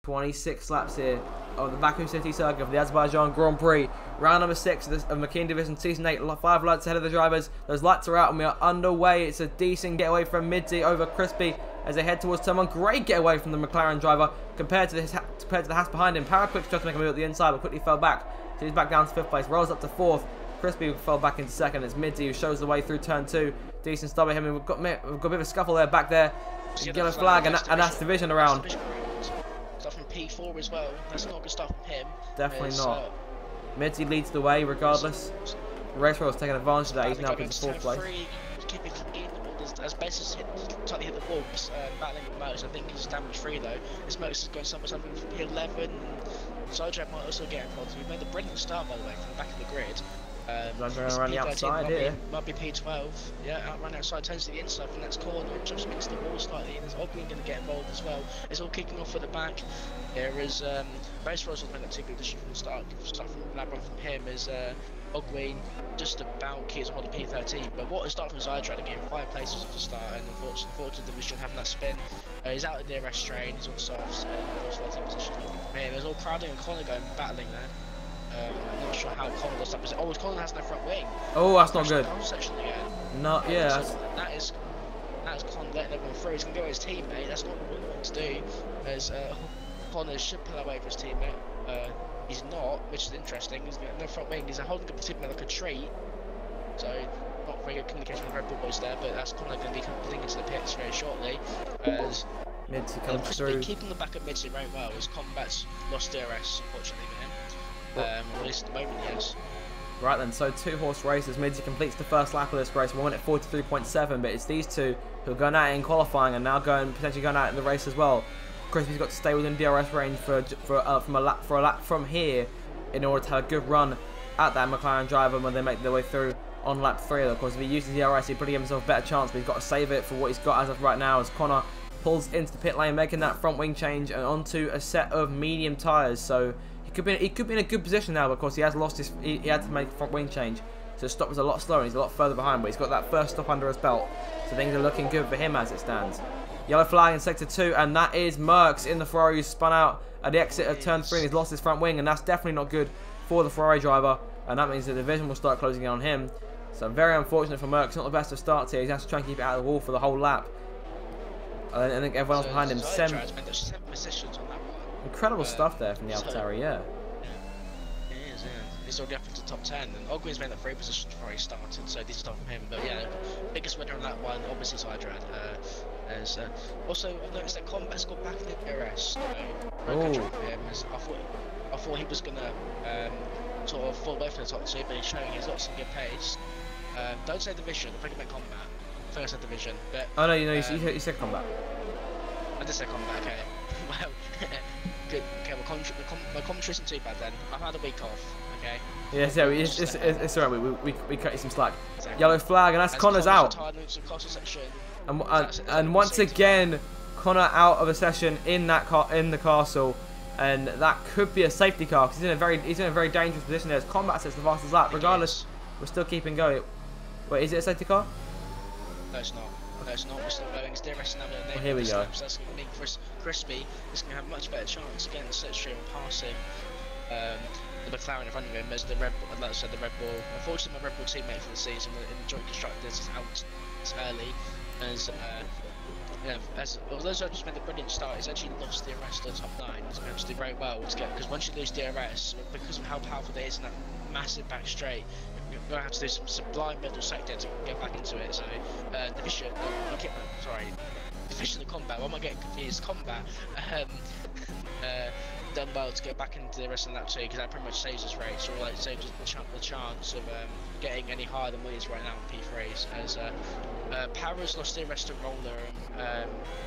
26 laps here of the Baku City Circuit for the Azerbaijan Grand Prix. Round number 6 of McKeon Division Season 8. 5 lights ahead of the drivers. Those lights are out and we are underway. It's a decent getaway from Midzi over Crispy as they head towards turn 1. Great getaway from the McLaren driver compared to the Haas behind him. Paraquick tried to make a move at the inside but quickly fell back. So he's back down to 5th place. Rolls up to 4th. Crispy fell back into 2nd. It's Midzi who shows the way through turn 2. Decent start by him. We've got a bit of a scuffle there back there. Yellow flag and that's division around. Start from P4 as well. That's not a good start from him. Definitely not. Midzi leads the way regardless. Race Royal's taking advantage of that. He's now up into 4th place. Keeping clean. As best as trying to hit the walls, battling with Motos. I think he's damage free though. His Motos is going somewhere from P11. Sidetrack might also get involved. We made a brilliant start by the way from the back of the grid. Around the outside here. Might be P12. Yeah, outrun outside, turns to the inside from that corner, just makes the wall slightly, and there's Ogwin going to get involved as well. It's all kicking off at the back. There is Race Royals will make that 2 good position from the start from lab run from him is Ogwin just about keeps on the P13, but what a start from Zydrad again, 5 places at the start, and unfortunately the division having that spin. He's out of the DRS train, he's on softs, and 14 positions from here. There's all Crowding and Connor going battling there. I'm not sure how Connor does that. Oh, Connor has no front wing. Oh, that's not good. Section again. No, yeah. That is Connor letting everyone through. He's going to go with his teammate. That's not what he wants to do. As Connor should pull away for his teammate. He's not, which is interesting. He's got no front wing. He's holding up the teammate like a tree. So, not very good communication with the Red Bull boys there, but that's Connor going to be coming into the pits very shortly. As Midzi comes through. Keeping the back at Midzi very well. His combat's lost DRS, unfortunately, for him. At least at the moment, yes. Right then, so 2-horse races. Midzi completes the first lap of this race. 1 minute 43.7, but it's these two who are going out in qualifying and now potentially going out in the race as well. Crispy's got to stay within DRS range for a lap from here in order to have a good run at that McLaren driver when they make their way through on lap 3. Of course, if he uses DRS, he'd probably give himself a better chance, but he's got to save it for what he's got as of right now as Connor pulls into the pit lane, making that front wing change and onto a set of medium tyres. So he could be in a good position now because he has lost his. He had to make a front wing change, so the stop was a lot slower. And he's a lot further behind, but he's got that first stop under his belt, so things are looking good for him as it stands. Yellow flag in sector 2, and that is Merckx in the Ferrari who spun out at the exit of turn 3 and he's lost his front wing, and that's definitely not good for the Ferrari driver, and that means the division will start closing in on him. So very unfortunate for Merckx. Not the best of starts here. He has to try and keep it out of the wall for the whole lap. And I think everyone else behind him. 7 positions on that one. Incredible stuff there from the AlphaTauri, yeah. It is, yeah. He's already up into the top 10, and Ogwin's made that 3 positions before he started, so this is from him. But yeah, biggest winner on that one, obviously Zydrad. Also, I've noticed that Combat's got back in the DRS. I thought he was gonna sort of fall away from the top 2, but he's showing he's got some good pace. Don't say division. I think I meant Combat. I think I said division, but oh no, you said Combat. I did say Combat. Okay. Well, good. Okay, my commentary isn't too bad then. I've had a week off. Okay. Yeah, so it's alright. We cut you some slack. Exactly. Yellow flag, and that's Connor's out. And once again, Connor out of a session in the castle, and that could be a safety car because he's in a very dangerous position there. As Combat sets the fastest lap. Regardless, we're still keeping going. Wait, is it a safety car? No, it's not. No, it's not. We're still going. It's DRS now. Well, here we go. So that's going to mean Crispy is going to have a much better chance against the slipstream passing the McLaren in front of him as the Red Bull. Like I said, the Red Bull. Unfortunately, my Red Bull teammate for the season in the joint constructors is out early. Although I just made a brilliant start, he's actually lost DRS to the top 9. He's going to do very well to get, because once you lose DRS, because of how powerful it is in that massive back straight, you're going to have to do some sublime middle sector to get back into it. So division of Combat. Why am I getting confused? Combat done well to get back into the rest of that too, because that pretty much saves us race, or like saves us the chance of getting any higher than what he is right now in P3s. As Power's lost the rest of Roller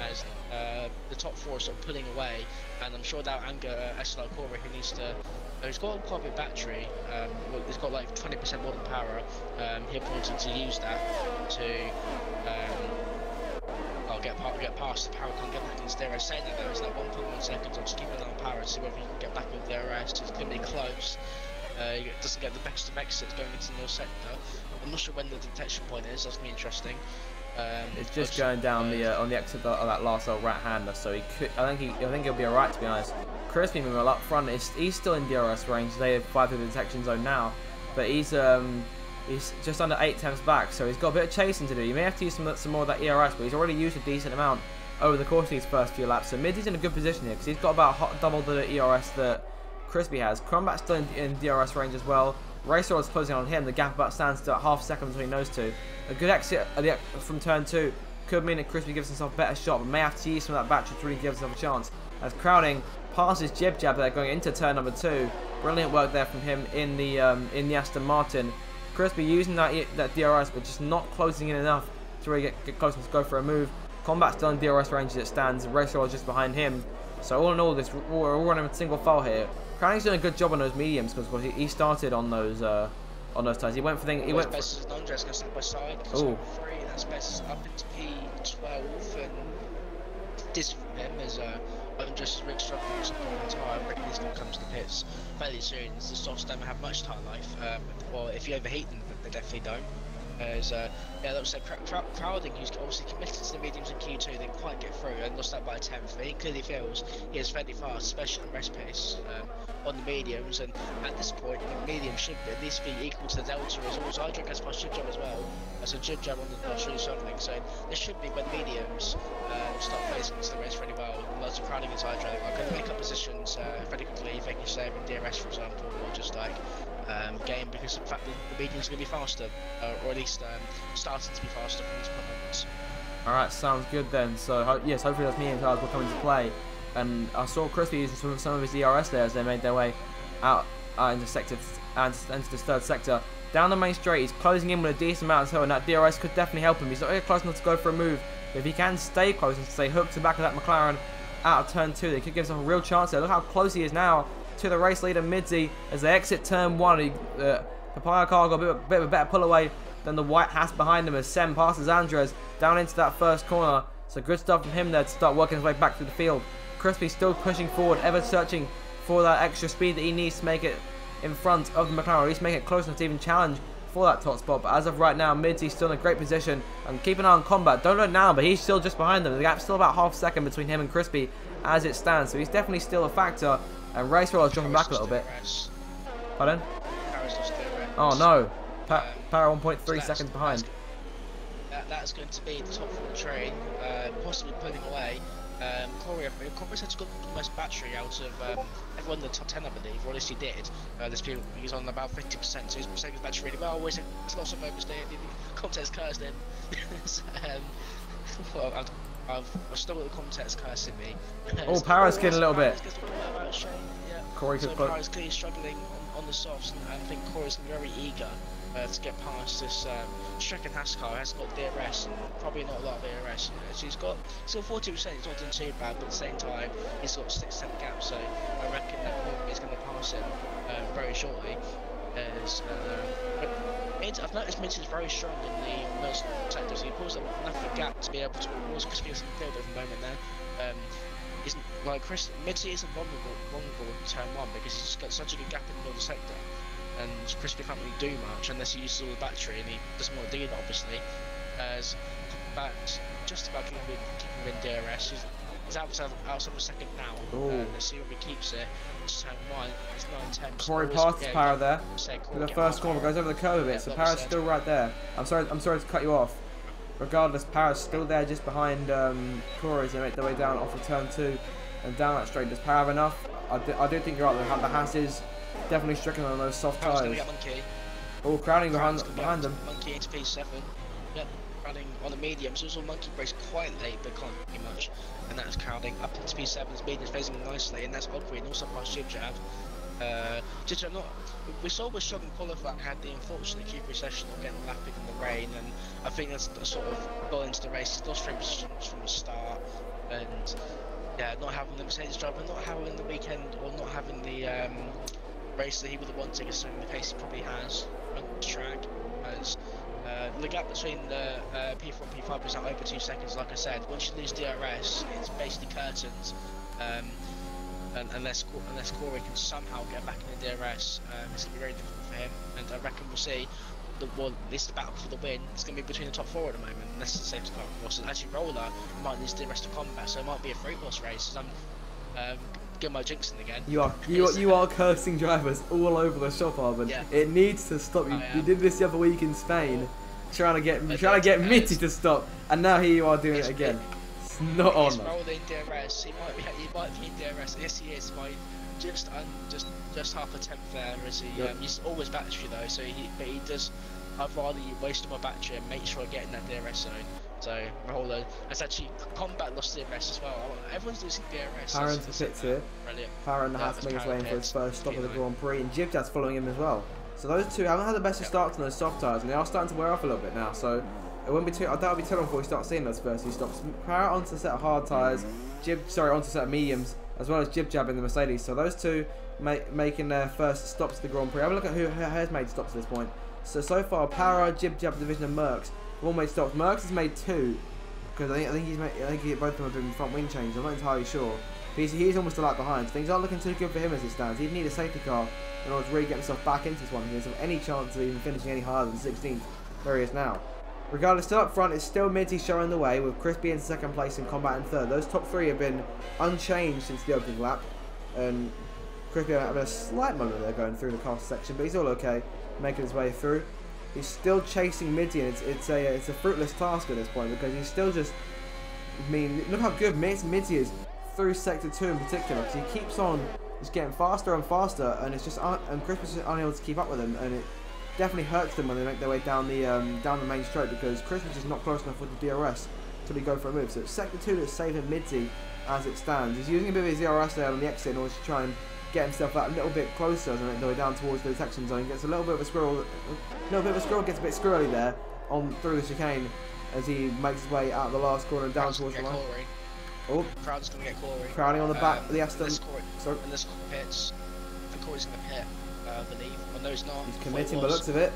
as the top 4 are sort of pulling away, and I'm sure that anger SLR Corey, who needs to. He's got quite a big battery. He's got like 20% more than Power. He'll want to use that to. Get past the Power, can't get back into DRS. Saying that there is like 1.1 seconds, I'm just keeping an eye on Power to see whether he can get back with DRS. It's going to be close. He doesn't get the best of exits going into no sector. I'm not sure when the detection point is, that's going to be interesting. It's just going down the on the exit of that last old right-hander, so he could. I think he'll be alright, to be honest. Crispy meanwhile up front he's still in DRS range. They have 5 through the detection zone now, but he's just under 8 temps back, so he's got a bit of chasing to do. You may have to use some more of that ERS, but he's already used a decent amount over the course of these first few laps. So Midsy's in a good position here because he's got about double the ERS that Crispy has. Crombat's still in DRS range as well. Racer is closing on him. The gap about stands still at half a second between those two. A good exit from turn 2 could mean that Crispy gives himself a better shot, but may have to use some of that battery to really give himself a chance. As Crowding passes Jib Jab there going into turn number 2. Brilliant work there from him in the Aston Martin. Crispy using that DRS, but just not closing in enough to really get close enough to go for a move. Combat's still in DRS range as it stands. Racer is just behind him. So all in all, we're all running a single file here. Crowding's doing a good job on those mediums because he started on those tires. He went for things. He went best as Andres going side by side. Oh. 3, that's best up into P12, and this from him is Andres really struggling with support on the tyre. I reckon he's going to come to the pits fairly soon. The softs don't have much tyre life. Well, if you overheat them, they definitely don't. Yeah, that was Crowding, who's obviously committed to the mediums in Q2, didn't quite get through and lost that by a tenth. But he clearly feels he is fairly fast, especially on rest pace on the mediums. And at this point, the medium should at least be equal to the delta as well. So I drink as past Jib Jab as well. So Jib Jab on the dash really struggling. So this should be when the mediums start facing into the race really well. Lots of Crowding and Hydro are going to make up positions fairly quickly if they can stay in DRS, for example, or just like game, because of the fact that the medium's going to be faster, or at least starting to be faster from these moments. Alright, sounds good then. So yes, hopefully those medium cars will come into play. And I saw Crispy using some of his DRS there as they made their way out into sector and into this third sector. Down the main straight, he's closing in with a decent amount of hill, and that DRS could definitely help him. He's not really close enough to go for a move, but if he can stay close and stay hooked to the back of that McLaren out of turn 2, they could give himself a real chance there. Look how close he is now to the race leader Midsy as they exit turn 1. Papaya car got a bit of a better pull away than the white hat behind him as Sem passes Andres down into that first corner. So good stuff from him there to start working his way back through the field. Crispy still pushing forward, ever searching for that extra speed that he needs to make it in front of the McLaren, or at least make it close enough to even challenge for that top spot. But as of right now, Midsy's still in a great position, and keep an eye on Combat. Don't look now, but he's still just behind them. The gap's still about half a second between him and Crispy as it stands, so he's definitely still a factor. And Race Roll is dropping back a little bit. Pardon? Oh no, Para 1.3 seconds behind. That's going to be the top of the train, possibly pulling away. Corey's had got the most battery out of everyone in the top 10, I believe, or at least he did. He's on about 50%, so he's saving his battery really well. Always it's lots of overstay. The contest cursed him. Well, I've still got the contest cursing me. Oh, Para's getting a little bit. Corey could Para's clearly struggling on the softs, and I think Corey's very eager to get past this stricken Haskell. Has got DRS and probably not a lot of DRS. So he's got 40%. He's not doing too bad, but at the same time he's got 6 gap. So I reckon that is going to pass him very shortly. I've noticed Mitch is very strong in the most sectors. He pulls up enough of a gap to be able to cause Crispy a little bit of a moment there. Isn't like Mitzi isn't vulnerable in turn 1 because he's got such a good gap in the middle of the sector, and Crispy can't really do much unless he uses all the battery, and he doesn't want to do that obviously. But just about keeping him in DRS. He's outside of a second now. Let's see if he keeps it. It's turn 1. It's 9 10. Corey passes Para there. The first corner goes over the curve a bit, so Para's still right there. I'm sorry to cut you off. Regardless, Para's still there just behind Corey as they make their way down off of turn 2 and down that straight. Does Para have enough? I do think you're right. The Haas is definitely stricken on those soft tyres. Oh, Crowding behind them. Monkey into P7. Yep, Crowding on the medium. So also Monkey breaks quite late, but can't do much. And that's Crowding up into P7's medium, phasing nicely, and that's Ogre and also past Jib Jab. We saw with Shog and qualifying had the unfortunate Q3 session of getting lapping in the rain, and I think that's sort of got into the race. He's lost 3 positions from the start, and yeah, not having the Mercedes driver, not having the weekend, or not having the race that he would have wanted, assuming the pace he probably has on the track. As the gap between the P4 and P5 is now over 2 seconds. Like I said, once you lose DRS, it's basically curtains. Unless Corey can somehow get back in the DRS, it's going to be very difficult for him, and I reckon we'll see this battle for the win is going to be between the top 4 at the moment, unless it's the safety car, of course. And actually, Roller might need to do the rest of combat, so it might be a 3-horse race. I'm getting my jinxing again. You are cursing drivers all over the shop, Arben. Yeah. It needs to stop. You did this the other week in Spain, trying to get Mitty to stop, and now here you are doing it again. It's not on. He's rolling DRS. He might be in DRS. Yes, he is. Just half a tenth there. As he's always battery though, so he does. I'd rather you waste my battery and make sure I get in that DRS zone. So Roller, that's actually combat lost DRS as well. Everyone's losing DRS. Farron's the pits here. Farron has to make his way in for his first stop of the Grand Prix, and Jibjad's following him as well. So those two haven't had the best of starts on those soft tyres, and they are starting to wear off a little bit now. So it won't be too. I doubt it'll be too long before we start seeing those first few stops. Farron onto a set of hard tyres, onto a set of mediums, as well as Jibjab in the Mercedes. So those two making their first stops at the Grand Prix. Have a look at who has made stops at this point. So far, Para, Jibjab Division, and Merckx have all made stops. Merckx has made 2, because I think both of them have been front wing changes. I'm not entirely sure. He's almost a lap behind. Things aren't looking too good for him as it stands. He'd need a safety car in order to really get himself back into this one. He doesn't have any chance of even finishing any higher than 16th, where he is now. Regardless, still up front, it's still Mitty showing the way, with Crispy in second place and Combat in third. Those top 3 have been unchanged since the opening lap, and Crispy having a slight moment there going through the cost section, but he's all okay, making his way through. He's still chasing Mitty, and it's a fruitless task at this point, because he's still just. I mean, look how good Mitty is through sector 2 in particular, because he keeps on just getting faster and faster, and it's just and Crispy's just unable to keep up with him, and it definitely hurts them when they make their way down the main straight, because Crispy's just not close enough with the DRS until he go for a move. So it's sector 2 that's saving Mitty as it stands. He's using a bit of his DRS there on the exit in order to try and get himself out a little bit closer as they make their way down towards the detection zone. Gets a little bit of a squirrel, gets a bit squirrely there on through the chicane as he makes his way out of the last corner and down towards the line. Oh, Crowd's going to get Corey. Crowding on the back of the Aston. Unless Corey pits. I think Corey's going to pit, I believe. Well, no, he's not. He's committing by the looks of it.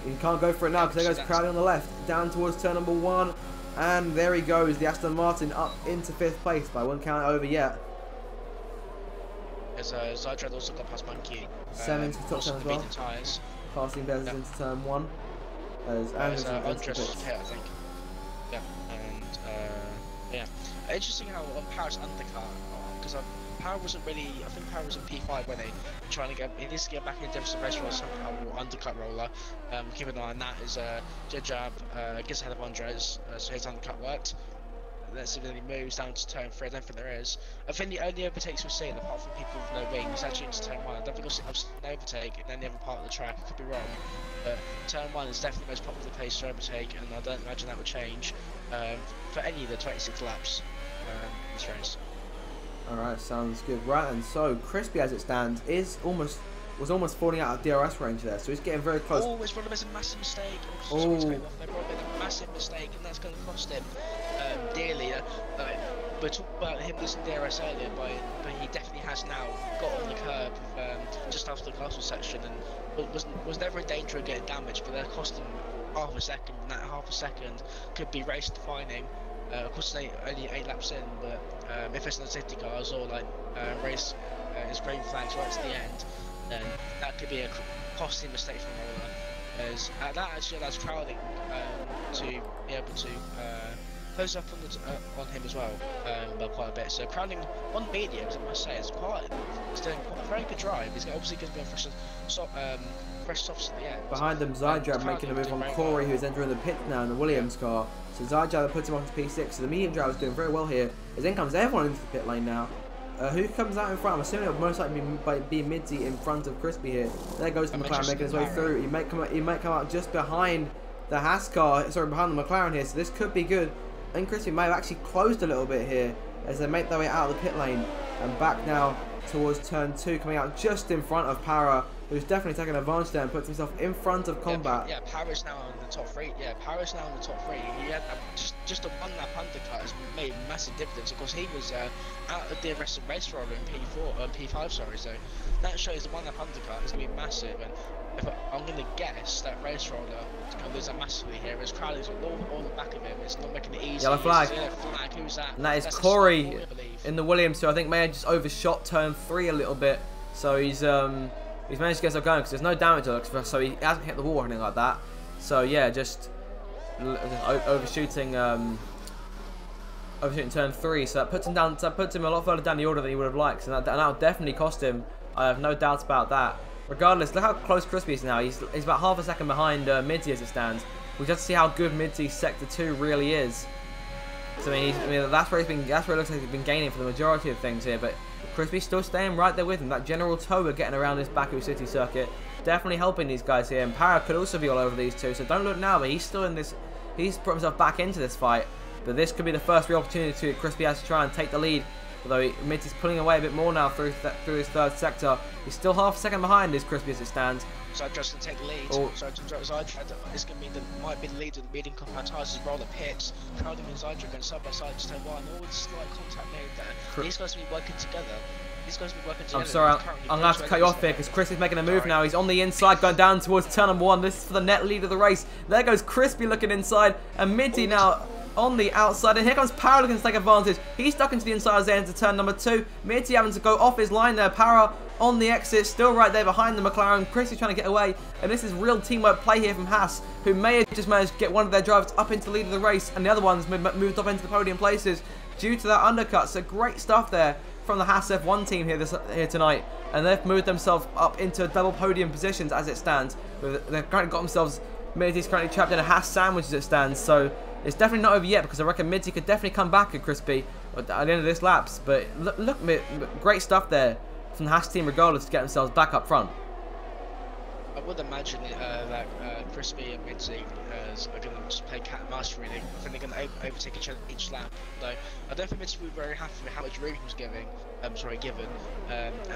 He can't go for it now because there goes Crowding on the left. Down towards turn number 1. And there he goes, the Aston Martin up into 5th place, but I won't count it over yet. As Zydrad also got past McKeon. 7 to top 10 as well. Tyres. Passing Bezos into turn 1. As Andres pit, I think. Yeah, and yeah. Interesting how on Power's undercut, because Power wasn't really. I think Power was in P5 when they trying to get. He needs to get back in a different race roll somehow, or undercut Roller. Keep an eye on that. Is Jab gets ahead of Andres, so his undercut worked. Let's see if any moves down to turn 3. I don't think there is. I think the only overtakes we've seen, apart from people with no wing, is actually into turn 1. I don't think I've seen an overtake in any other part of the track. I could be wrong, but turn 1 is definitely the most popular place to overtake, and I don't imagine that would change for any of the 26 laps this race. Alright, sounds good. Right, and so Crispy as it stands was almost falling out of DRS range there, so he's getting very close. Oh, it's one of a massive mistake. They've made a massive mistake, and that's going to cost him dearly. We talked about him losing DRS earlier, but he definitely has now got on the curb just after the castle section, and was never in danger of getting damaged, but they're costing half a second, and that half a second could be race defining. Of course, it's only 8 laps in, but if it's no safety cars or like race is green flags right to the end, then that could be a costly mistake from Roller. As that actually allows Crowding to be able to close up on him as well by quite a bit. So Crowding on mediums, I must say, is doing a very good drive. He's obviously going to be on fresh softs at the end. Behind them, Zydrad making a move on Corey, who's entering the pit now in the Williams car. So Zydrad puts him on his P6. So the medium driver is doing very well here. As then comes everyone into the pit lane now. Who comes out in front? I'm assuming it'll most likely be Mitty in front of Crispy here. There goes the McLaren making his way through. He might come out just behind the Haas car, sorry, behind the McLaren here. So this could be good. And Crispy may have actually closed a little bit here as they make their way out of the pit lane and back now towards turn 2, coming out just in front of Para, who's definitely taking advantage there and puts himself in front of Combat. Yeah, Para's now in the top 3. Yeah, Para's now in the top 3. He had just a 1 lap undercut has made massive dividends. Of course, he was out of the rest of race roller in P5, sorry. So that shows the 1 lap undercut is going to be massive. And if I'm going to guess that race roller is going to lose that massively here, as Crowley's all the back of him. It's not making it easy. Yellow flag. Who's that? And that is Corey in the Williams, who I think may have just overshot turn 3 a little bit. So he's managed to get us going because there's no damage, so he hasn't hit the wall or anything like that. So yeah, just overshooting overshooting turn 3, so that puts him down. That puts him a lot further down the order than he would have liked, and that'll definitely cost him. I have no doubts about that. Regardless, look how close Crispy is now. He's about half a second behind Midzy as it stands. We just see how good Midzy's sector 2 really is. So I mean, that's where it looks like he's been gaining for the majority of things here. But Crispy's still staying right there with him. That General Toga getting around this Baku City circuit, definitely helping these guys here. And Para could also be all over these two. So don't look now, but he's still in this. He's put himself back into this fight. But this could be the first real opportunity to Crispy has to try and take the lead. Although Midzy's pulling away a bit more now through his third sector. He's still half a second behind as Crispy as it stands. So just going to take the lead. Oh. So this can be might be the lead of the leading compound tires as well. The pits, Crowdham and Zydra going side by side to turn 1. All with slight contact made there. These guys will be working together. I'm sorry, I'm going to have to cut you off here because Chris is making a move now. He's on the inside going down towards turn number 1. This is for the net lead of the race. There goes Crispy looking inside and Midzy now on the outside. And here comes Para looking to take advantage. He's stuck into the inside as they enter turn number 2. Midzy having to go off his line there. Para on the exit, still right there behind the McLaren. Crispy trying to get away. And this is real teamwork play here from Haas, who may have just managed to get one of their drivers up into the lead of the race. And the other one's moved up into the podium places due to that undercut. So great stuff there from the Haas F1 team here tonight, and they've moved themselves up into double podium positions as it stands. They've currently got themselves, Midzy's currently trapped in a Haas sandwich as it stands, so it's definitely not over yet because I reckon Midzy could definitely come back at Crispy at the end of this laps. But look, great stuff there from the Haas team regardless to get themselves back up front. I would imagine that Crispy and Midzy are going to just play cat and mouse really. I think they're going to overtake each other each lap. Though I don't think Midzy will be very happy with how much room he was given at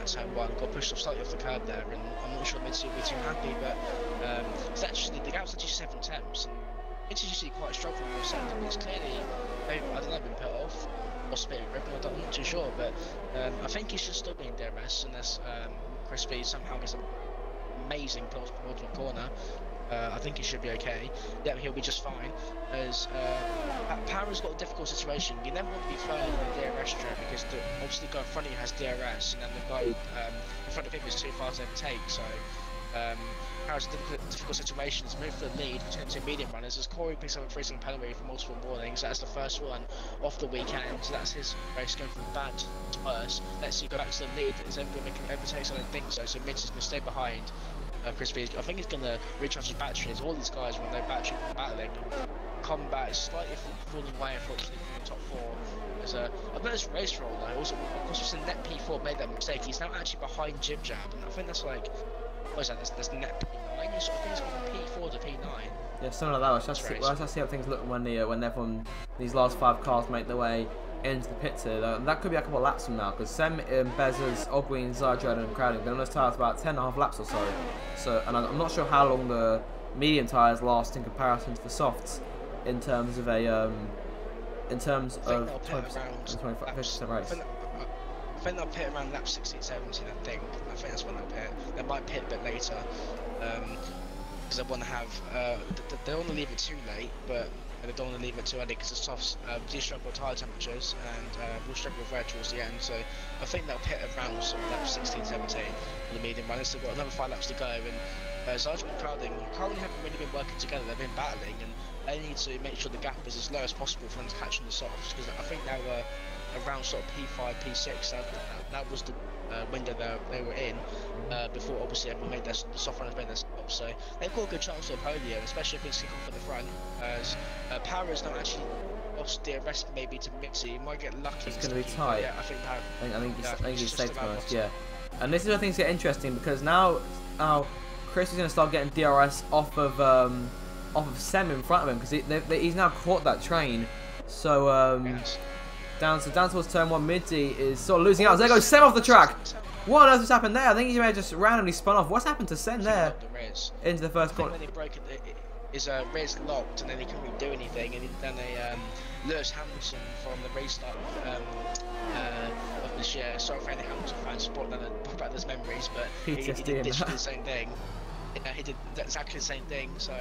turn 1. Got pushed off slightly off the curb there, and I'm not sure Midzy will be too happy. But it's actually the gap's actually 7 tenths, and Midzy's usually quite struggling with second. It's clearly, I don't know, been put off. Possibly ripping, I'm not too sure, but I think he should still be in DRS unless Crispy somehow gets amazing penultimate corner. I think he should be okay. Yeah, he'll be just fine. As Para's got a difficult situation. You never want to be third in the DRS strip because obviously the guy in front of you has DRS, and then the guy in front of him is too far to overtake. So Para's a difficult situation. He's moved for the lead between the two medium runners as Corey picks up a freezing penalty for multiple warnings. That's the first one off the weekend. So that's his race going from bad to worse. Let's see, go back to the lead. Is everyone going to overtake? So I don't think so. So Midzy's going to stay behind. Crispy, I think he's going to recharge his batteries. All these guys, when they're battery battling, come back slightly falling away, unfortunately, from the top 4. There's I bet it's race roll though. Also, of course, it's a net P4 made that mistake. He's now actually behind Jib Jab, and I think that's like, what is that? That's net P9. I think it's gone from P4 to P9. Yeah, something like that. Let's just see how things look when they're from these last 5 cars make their way into the pits here. That could be a couple of laps from now because Sem, Bezos, Ogween, Zydra and Crowding been on those tyres about 10.5 laps or so. And I'm not sure how long the medium tyres last in comparison to the softs in terms of a 25% race. I think they'll pit around lap 16, 17. I think that's when they'll pit. They might pit a bit later because they want to have. They don't want to leave it too late, but they don't want to leave it too early because the softs do struggle with tyre temperatures and will struggle with wear towards the end. So I think they'll pit around sort of lap 16, 17 for the medium runners. They've got another 5 laps to go, and Zydra and Crowding haven't really been working together. They've been battling, and they need to make sure the gap is as low as possible for them to catch on the softs because I think they were around sort of P5, P6. That was the window they were in before obviously everyone made the soft runners made their stops. So they've got a good chance of a podium, especially if things kick off at the front. As Para's not actually lost DRS maybe to Midzy. He might get lucky. It's going to be tight. Yeah, I think he's safe first. Yeah, and this is where things get interesting because now Chris is going to start getting DRS off of Sem in front of him because he's now caught that train. So yes. down towards turn 1, Midzy is sort of losing out. There goes Sem off the track. What on earth has happened there? I think he may have just randomly spun off. What's happened to Sem there? Into the first corner. When they broke it, his Riz locked and then he couldn't really do anything, and then Lewis Hamilton from the restart of this year. Sorry for any Hamilton fans, brought back those memories, but he did literally the same thing. Yeah, he did exactly the same thing. So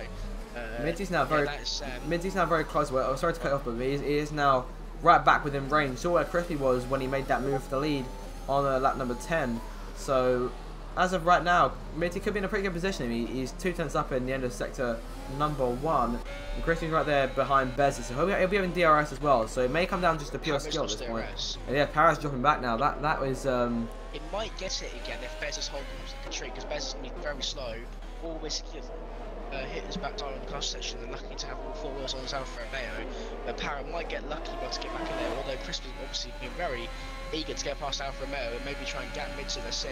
Midzy's now very close. Well, I'm sorry to cut off, but he is now right back within range. Saw where Crispy was when he made that move for the lead on lap number 10. So as of right now, Mitty could be in a pretty good position. He's 2 tenths up in the end of sector number 1. And Crispy's right there behind Bez. So he'll be having DRS as well. So it may come down just to pure skill at this point. And yeah, Paris dropping back now. That was... It might get it again if Bez is holding him like a tree, because Bez is going to be very slow. Always hit his back tire on the cross section, and lucky to have all 4 wheels on his Alfa Romeo. But Para might get lucky able to get back in there, although Crispy's obviously been very eager to get past Alfa Romeo and maybe try and gap mid to the C.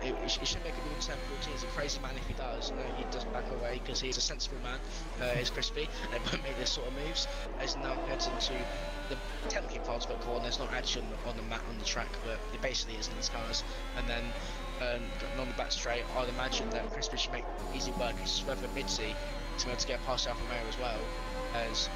It should make a good turn 14. He's a crazy man if he does. No, he does back away because he's a sensible man. Is Crispy, and won't make this sort of moves. As now heads into the technically Partsburg corner. It's not actually on the mat on the track, but it basically is in these cars. And then on the back straight, I'd imagine that Crispy should make easy work. He's just whether mid C to be able to get past Alfa Romeo as well. As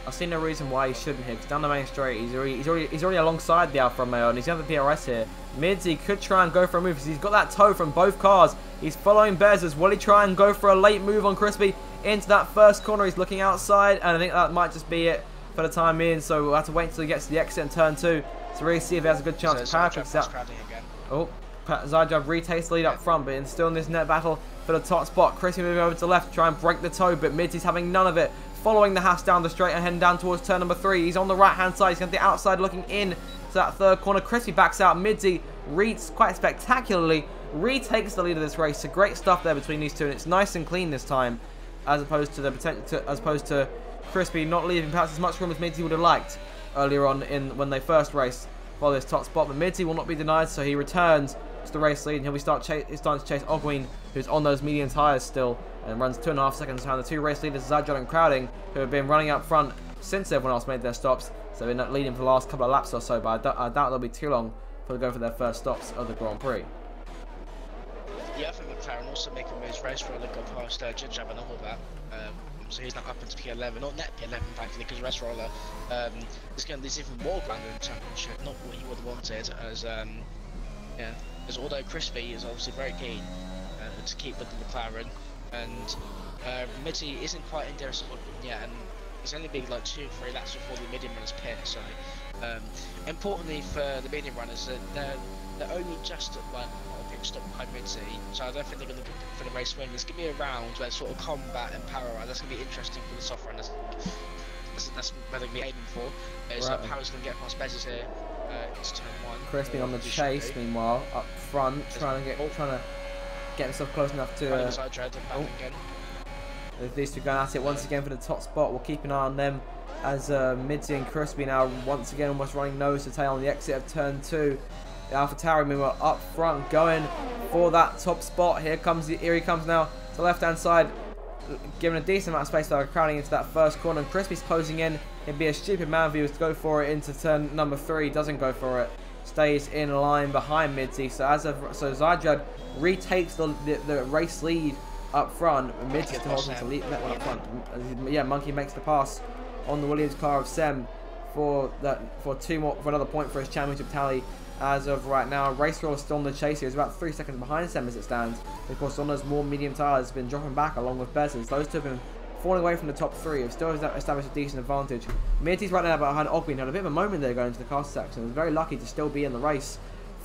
I've seen no reason why he shouldn't hit. Down the main straight, he's already alongside the Alfa Romeo, and he's got the DRS here. Midzi could try and go for a move because he's got that toe from both cars. He's following Bezos. Will he try and go for a late move on Crispy into that first corner? He's looking outside, and I think that might just be it for the time being. So we'll have to wait until he gets to the exit and turn 2 to really see if he has a good chance. Oh, Zajdab retakes the lead up front, but still in this net battle for the top spot. Crispy moving over to the left to try and break the toe, but Midzi's having none of it. Following the Haas down the straight and heading down towards turn number 3. He's on the right hand side. He's got the outside looking in to that third corner. Crispy backs out. Midzi reads quite spectacularly. Retakes the lead of this race. So great stuff there between these two, and it's nice and clean this time, as opposed to the potential, Crispy not leaving perhaps as much room as Midzi would have liked earlier on when they first raced for this top spot. But Midzi will not be denied, so he returns to the race lead, and he'll be starting to chase Ogwin, who's on those medium tyres still, and runs 2.5 seconds behind the 2 race leaders, Zajdad and Crowding, who have been running up front since everyone else made their stops. So they're not leading for the last couple of laps or so, but I doubt they'll be too long before they go for their first stops of the Grand Prix. Yeah, I think McLaren also making moves. Race Roller got past Jab and all that. So he's not up into P11, not net P11 practically, because Race Roller is going to lose even more ground in the championship, not what he would have wanted, as although Crispy is obviously very keen to keep with the McLaren, and Mitty isn't quite in there yet, and he's only been like 2-3 laps before the medium runners pit. So importantly for the medium runners, they're only just at like a pit stop behind Mitty, so I don't think they're going to go for the race win. There's going to be a round where it's sort of combat and power round. That's going to be interesting for the soft runners. That's what they're going to be aiming for. So Power's going to get past Bezos here. It's turn 1. Crispy on the chase, meanwhile, up front, trying to get himself close enough to. These two going at it once again for the top spot. We'll keep an eye on them as Midzi and Crispy now once again almost running nose to tail on the exit of turn 2. The Alpha Tauri meanwhile up front going for that top spot. Here he comes now to the left hand side, given a decent amount of space there, crowding into that first corner, and Crispy's closing in. It'd be a stupid man if he was to go for it into turn number 3. Doesn't go for it. Stays in line behind Midzi. So Zajdad retakes the race lead up front. Midzi still holds on to lead that one up front. Yeah, Monkey makes the pass on the Williams car of Sem for another point for his championship tally. As of right now, Race Roll is still on the chase here. He's about 3 seconds behind Sem as it stands. Of course, on those more medium tyres has been dropping back along with Bezos. Those two have been falling away from the top 3. Have still established a decent advantage. Midzi's right now behind Ogwin. Had a bit of a moment there going into the cast section. Was very lucky to still be in the race,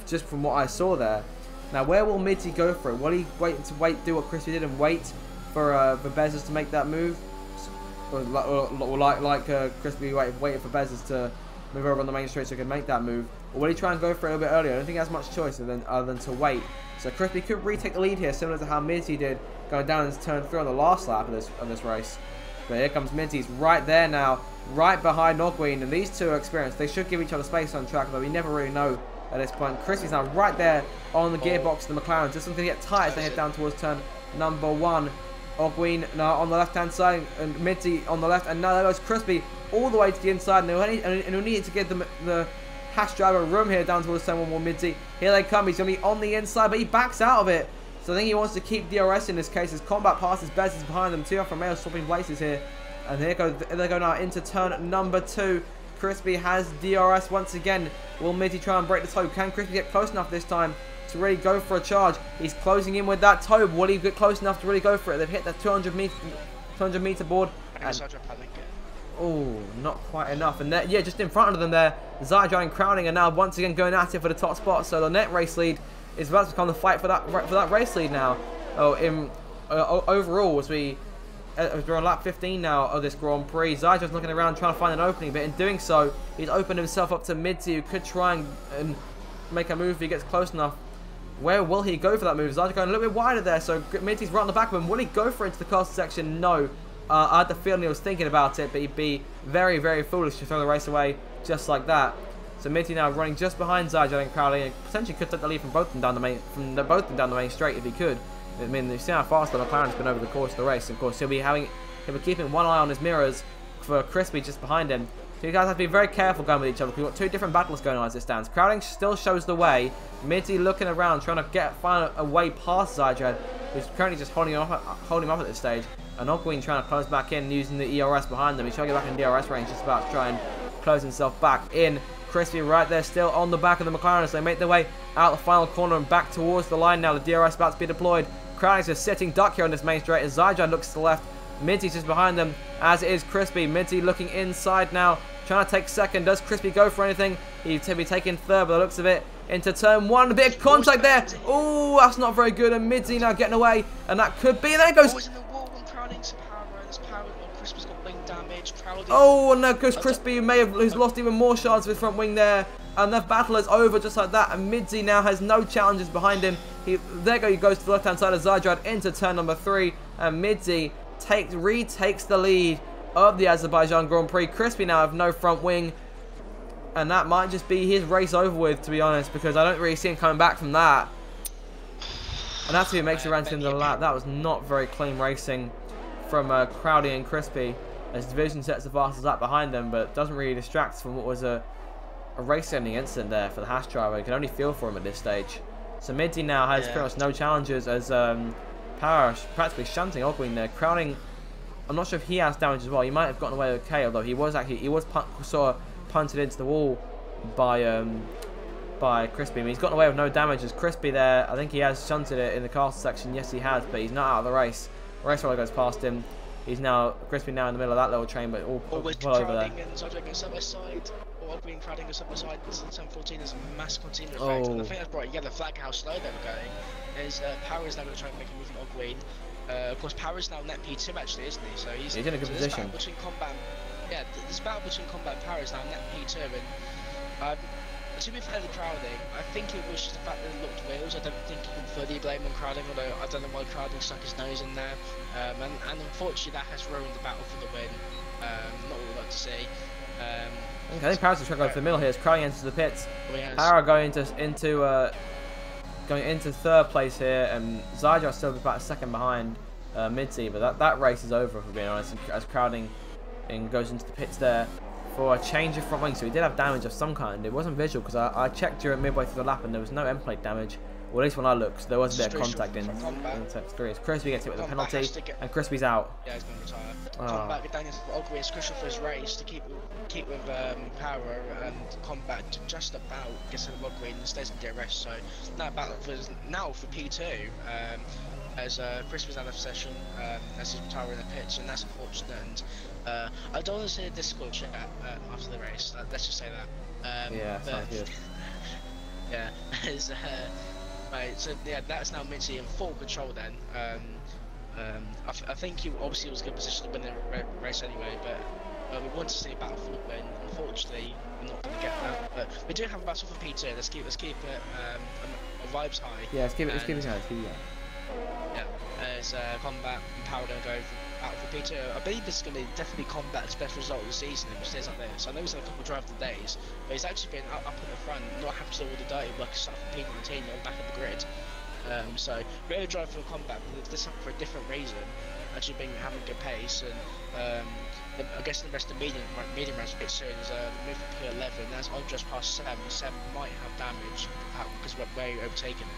just from what I saw there. Now, where will Midzi go for it? Will he do what Crispy did and wait for Bezos to make that move? Or like Crispy waited for Bezos to move over on the main straight so he can make that move? Or will he try and go for it a little bit earlier? I don't think he has much choice other than to wait. So Crispy could retake the lead here, similar to how Midzi did going down into turn 3 on the last lap of this race. But here comes Midzi. He's right there now, right behind Ogwin, and these two are experienced. They should give each other space on track, but we never really know at this point. Crispy's now right there on the gearbox of the McLaren. Just something to get tight as they head down towards turn number 1. Ogwin now on the left-hand side, and Midzi on the left, and now there goes Crispy all the way to the inside, and he'll need to give the Haas driver room here down towards turn 1 more Midzi. Here they come. He's going to be on the inside, but he backs out of it. So I think he wants to keep DRS in this case. His combat passes Bezos behind them. 2 Alfa Romeo swapping places here. And here they go now into turn number 2. Crispy has DRS once again. Will Midzi try and break the toe? Can Crispy get close enough this time to really go for a charge? He's closing in with that toe. Will he get close enough to really go for it? They've hit that 200 meter board. Oh, not quite enough. And yeah, just in front of them there, Azerbaijan and Crowning are now once again going at it for the top spot. So the net race lead is about to become the fight for that race lead now. Overall, as we're on lap 15 now of this Grand Prix, Azerbaijan's looking around trying to find an opening, but in doing so, he's opened himself up to Midzi, who could try and make a move if he gets close enough. Where will he go for that move? Azerbaijan going a little bit wider there, so Midzi's right on the back of him. Will he go for it into the castle section? No. I had the feeling he was thinking about it, but he'd be very, very foolish to throw the race away just like that. So Midzi now running just behind Azerbaijan and Crowley, and potentially could take the lead from both of them down the main straight if he could. I mean, you see how fast the McLaren's been over the course of the race. Of course, he'll be keeping one eye on his mirrors for Crispy just behind him. So you guys have to be very careful going with each other. We've got two different battles going on as it stands. Crowding still shows the way. Midzi looking around, trying to find a way past Azerbaijan, who's currently just holding him up at this stage. And Ogween trying to close back in using the ERS behind them. He's trying to get back in DRS range just about to try and close himself back in. Crispy right there still on the back of the McLaren as they make their way out the final corner and back towards the line now. The DRS about to be deployed. Crowding's just sitting duck here on this main straight as Azerbaijan looks to the left. Midzi's just behind them, as is Crispy. Midzi looking inside now, trying to take second. Does Crispy go for anything? He'd be taking third by the looks of it. Into turn one, a bit of contact there. Oh, that's not very good. And Midzi now getting away, and that could be. There goes. Oh, and there goes Crispy, who may have lost even more shards with front wing there. And the battle is over just like that. And Midzi now has no challenges behind him. He goes to the left-hand side of Azerbaijan into turn number 3. And Midzi retakes the lead of the Azerbaijan Grand Prix. Crispy now have no front wing. And that might just be his race over with, to be honest, because I don't really see him coming back from that. And that's who makes it around to the end of the lap. That was not very clean racing from Crowdy and Crispy, as Division sets the fastest lap behind them, but doesn't really distract from what was a race-ending incident there for the Haas driver. You can only feel for him at this stage. So Midzi now has pretty much no challenges as Power practically shunting Ogween there. Crowning, I'm not sure if he has damage as well. He might have gotten away okay, although he was sort of punted into the wall by Crispy. I mean, he's gotten away with no damage as Crispy there. I think he has shunted it in the castle section. Yes, he has, but he's not out of the race. Race roller goes past him. He's now Crispy now in the middle of that little train, but all well over there. Green crowding us up the side. This is 14 is a mass continuous effect, and I think that's brought a yellow flag how slow they were going. Is Power is now going to try and make a move on Ogween. Of course, Power is now net P2 actually, isn't he? So he's in a good position. This battle between combat and Power is now net P2, and to be fair to Crowding, I think it was just the fact that it looked wheels. I don't think you can fully blame on Crowding, although I don't know why Crowding stuck his nose in there. And unfortunately, that has ruined the battle for the win. Not what we'd like to see. I think Power's trying to go for the middle here as Crowding enters the pits. Power going into third place here, and Zyjar's still about a second behind Midzi, but that race is over, for being honest, as Crowding goes into the pits there for a change of front wing. So he did have damage of some kind. It wasn't visual because I checked during midway through the lap and there was no end plate damage. Well, at least when I looked, so there was a bit of contact in Tech 3. Crispy gets hit with a penalty, and Crispy's out. Yeah, he's going to retire. Combat with Daniel Ogween is crucial for his race to keep with Power, and Combat just about gets rid of Ogween and stays in DRS. So that battle now for P2, as Crispy's out of session, as he's retiring in the pitch, and that's unfortunate. And I don't want to say a Discord chat after the race. Let's just say that. Yeah, sounds good. Yeah, right, so yeah, that's now Midzi in full control then. I think he obviously was in a good position to win the race anyway, but we want to see a battle for the win. Unfortunately, we're not going to get that. But we do have a battle for P2. Let's keep it vibes high. Yeah, let's keep it high. Yeah, as Combat and Power don't go out for P2. I believe this is going to be definitely Combat's best result of the season if he stays up there. So I know he's had a couple of drive of the days, but he's actually been up in the front, not having to do all the dirty work stuff from P19 on the back of the grid. So really drive for Combat, but this time for a different reason. Actually been having good pace, and I guess the rest of the medium rounds a bit soon is move for P11. That's on just past 7. 7 might have damage because we're very overtaken.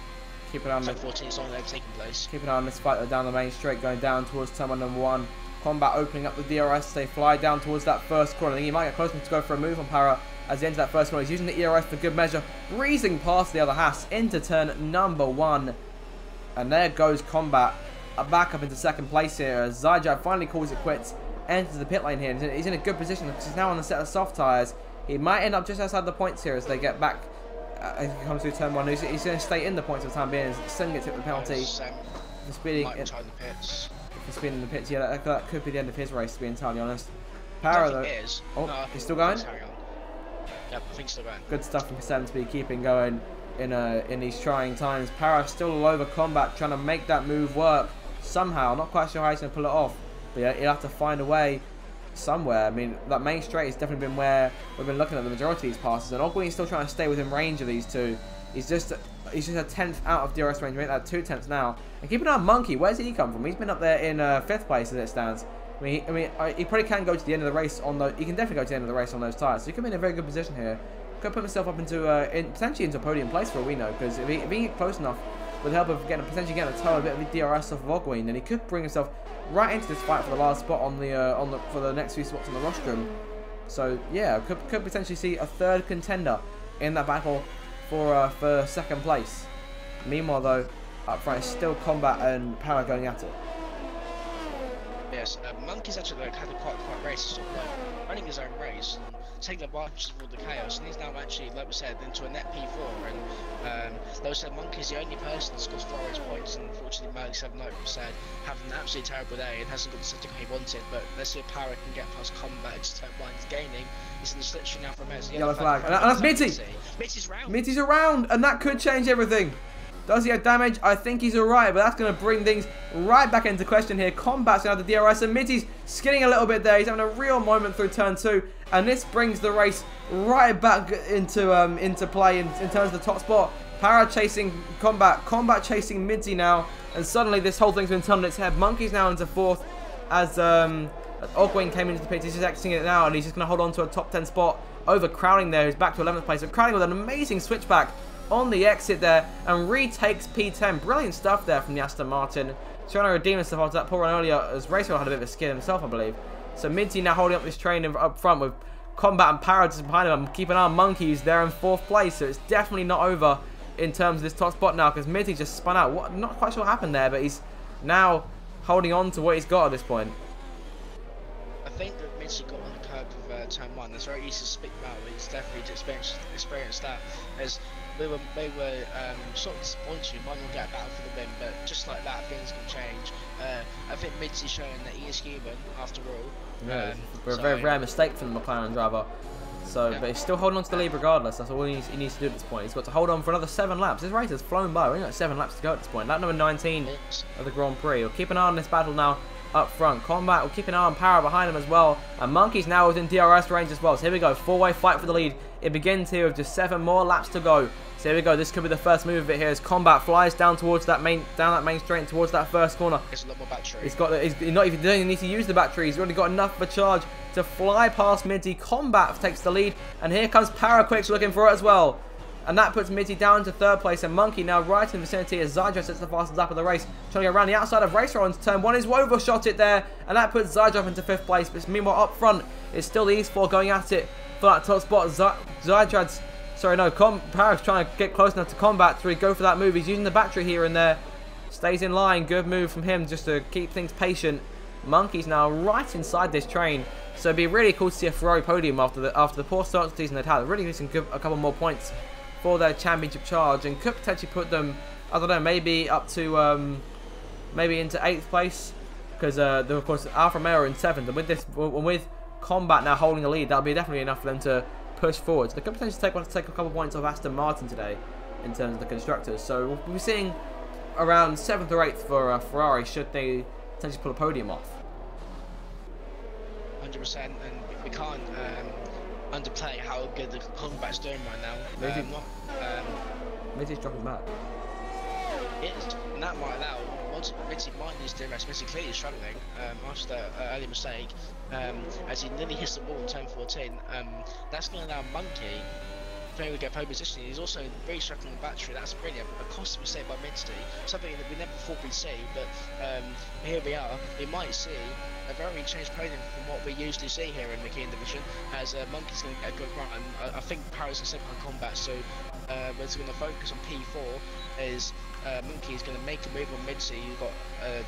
Keep an eye on so 14 is on overtaking place. Keep an eye on this fight down the main straight, going down towards turn number 1. Combat opening up the DRS. They fly down towards that first corner. I think he might get close enough to go for a move on Para as he enters that first corner. He's using the ERS for good measure, breezing past the other Haas into turn number 1. And there goes Combat back up into second place here as Zyjar finally calls it quits enters the pit lane here. He's in a good position because he's now on the set of soft tyres. He might end up just outside the points here as they get back. As he comes through turn 1, he's going to stay in the points for the time being. Sven gets hit with the penalty for speeding in the pits. Yeah, that could be the end of his race, to be entirely honest. Para though. Oh, no, he's still going. Yep, I think still going. Good stuff from Sven to be keeping going in these trying times. Para still all over Combat, trying to make that move work somehow. Not quite sure how he's going to pull it off, but yeah, he'll have to find a way somewhere. I mean, that main straight has definitely been where we've been looking at the majority of these passes, and Ogwin's still trying to stay within range of these two. He's just a 10th out of DRS range, make that 2 tenths now. And keep an eye on Monkey. Where's he come from? He's been up there in 5th place as it stands. I mean, he probably can go to the end of the race on the. He can definitely go to the end of the race on those tyres. So he could be in a very good position here. Could put himself up into potentially into a podium place for all we know. Because if he get close enough, with the help of potentially getting a bit of the DRS off of Ogwin, then he could bring himself right into this fight for the last spot for the next few spots on the rostrum. So yeah, could potentially see a 3rd contender in that battle for 2nd place. Meanwhile though, up front is still Combat and Para going at it. Yes, Monkey's actually had a quite race, sort of running his own race and taking advantage of all the chaos, and he's now actually, like we said, into a net P4. And like we said, Monkey's the only person that scores 4 race points, and unfortunately, Malik 7 said having an absolutely terrible day and hasn't got the setting he wanted. But let's see if Para can get past Combat. It's turn 1, he's gaining. He's in the slipstream now for a minute. Yellow flag, and that's Mitty. Mitty's round. Mitty's around, and that could change everything. Does he have damage? I think he's alright, but that's going to bring things right back into question here. Combat's going to have the DRS, and Mitty's skinning a little bit there. He's having a real moment through turn 2, and this brings the race right back into play in terms of the top spot. Para chasing Combat chasing Mitty now, and suddenly this whole thing's been turned on its head. Monkey's now into 4th as Ogwin came into the pits. He's just exiting it now, and he's just going to hold on to a top 10 spot over Crowning there, who's back to 11th place. So Crowning with an amazing switchback on the exit there and retakes P10. Brilliant stuff there from the Aston Martin. Trying to redeem himself after that poor run earlier as Racewell had a bit of a skid himself, I believe. So Mitty now holding up this train up front with Combat and Para just behind him. Keep an eye on Monkey, who's there in 4th place. So it's definitely not over in terms of this top spot now because Mitty just spun out. Not quite sure what happened there, but he's now holding on to what he's got at this point. I think that Mitty got on the curb of turn 1. It's very easy to speak about, but he's definitely experienced that. As they were sort of disappointed. You might not get a battle for the win, but just like that, things can change. I think Mitty's showing that he is human after all. Yeah, a very rare mistake from the McLaren driver. So, yeah. But he's still holding on to the lead regardless. That's all he needs to do at this point. He's got to hold on for another 7 laps. This race has flown by. We've only got 7 laps to go at this point. Lap number 19 of the Grand Prix. We'll keep an eye on this battle now up front. Combat will keep an eye on Para behind him as well. And Monkey's now within DRS range as well. So here we go. 4-way fight for the lead. It begins here with just 7 more laps to go. So here we go. This could be the first move of it here as Combat flies down towards that main straight and towards that first corner. It's a lot more battery. He's not even doesn't need to use the battery. He's already got enough of a charge to fly past Mitty. Combat takes the lead, and here comes Para quick looking for it as well. And that puts Mitty down to 3rd place, and Monkey now right in the vicinity as Zajdrov sets the fastest lap of the race. Trying to go around the outside of Racer onto turn 1. He's overshot it there, and that puts Zajdrov into 5th place. But meanwhile up front, it's still these 4 going at it for that top spot. Zajdrov's Para's trying to get close enough to Combat to really go for that move. He's using the battery here and there. Stays in line. Good move from him just to keep things patient. Monkey's now right inside this train. So it'd be really cool to see a Ferrari podium after the poor start to the season they'd had. Really missing a couple more points for their championship charge and could potentially put them, I don't know, maybe up to maybe into 8th place because of course Alfa Romeo are in 7th. And with Combat now holding the lead, that'll be definitely enough for them to push forward. So they could potentially take a couple points off Aston Martin today in terms of the constructors. So we'll be seeing around 7th or 8th for Ferrari should they potentially pull a podium off. 100%, and we can't underplay how good the Combat's doing right now. Mitty's dropping back. It is, and that might allow once Mitty might use DRS. Mitty clearly struggling after that early mistake as he nearly hits the wall in turn 14. That's going to allow Monkey able to get pole position. He's also very struggling with battery. That's brilliant. A cost was saved by Midstey, something that we never thought we'd see. But here we are. We might see a very changed podium from what we usually see here in McKeon division. As Monkey's going to get a good run. I think Paris is going to combat, so we're going to focus on P4. Is Monkey is going to make a move on Midstey. You've got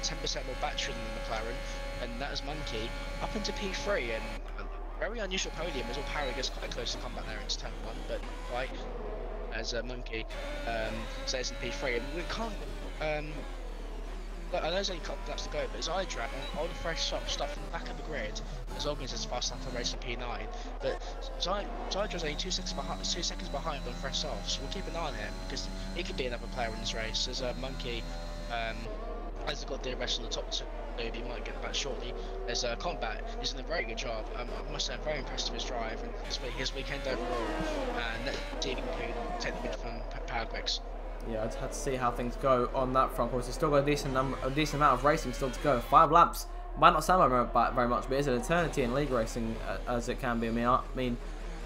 10% more battery than the McLaren, and that is Monkey up into P3. And very unusual podium as all Parry gets quite close to combat there into turn 1, but not quite. As Monkey stays in P3, and we can't. Look, I know there's only a couple laps to go, but Zydrad on the fresh stuff from the back of the grid, as Ogden's as fast enough to race in P9, but Zydrad's only 2 seconds behind on fresh off, so we'll keep an eye on him because he could be another player in this race. As Monkey has got the rest on the top two. He might get back shortly. As Combat, he's done a very good job. I must say, I'm very impressed with his drive and his weekend overall. And let's see if he can take the win from Power Quicks. Yeah, I'd have to see how things go on that front. Of course, he's still got a decent amount of racing still to go. 5 laps might not sound like very much, but it's an eternity in league racing as it can be. I mean,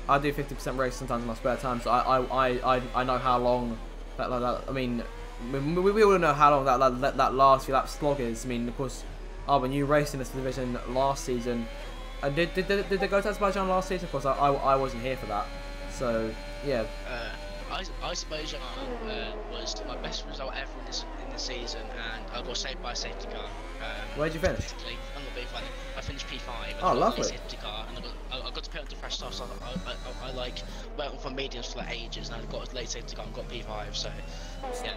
I do 50% race sometimes in my spare time, so I know how long that. I mean, we all know how long that last few laps slog is. I mean, of course. When you raced in this division last season, did they go to Azerbaijan last season? Of course, I wasn't here for that. So yeah. Azerbaijan was my best result ever in the season, and I got saved by a safety car. Where'd you finish? I'm not being funny. I finished P5. Oh, lovely. Safety car, and I got to put on the fresh stuff. So I like went from mediums for like ages, and I got a late safety car and got P5. So yeah.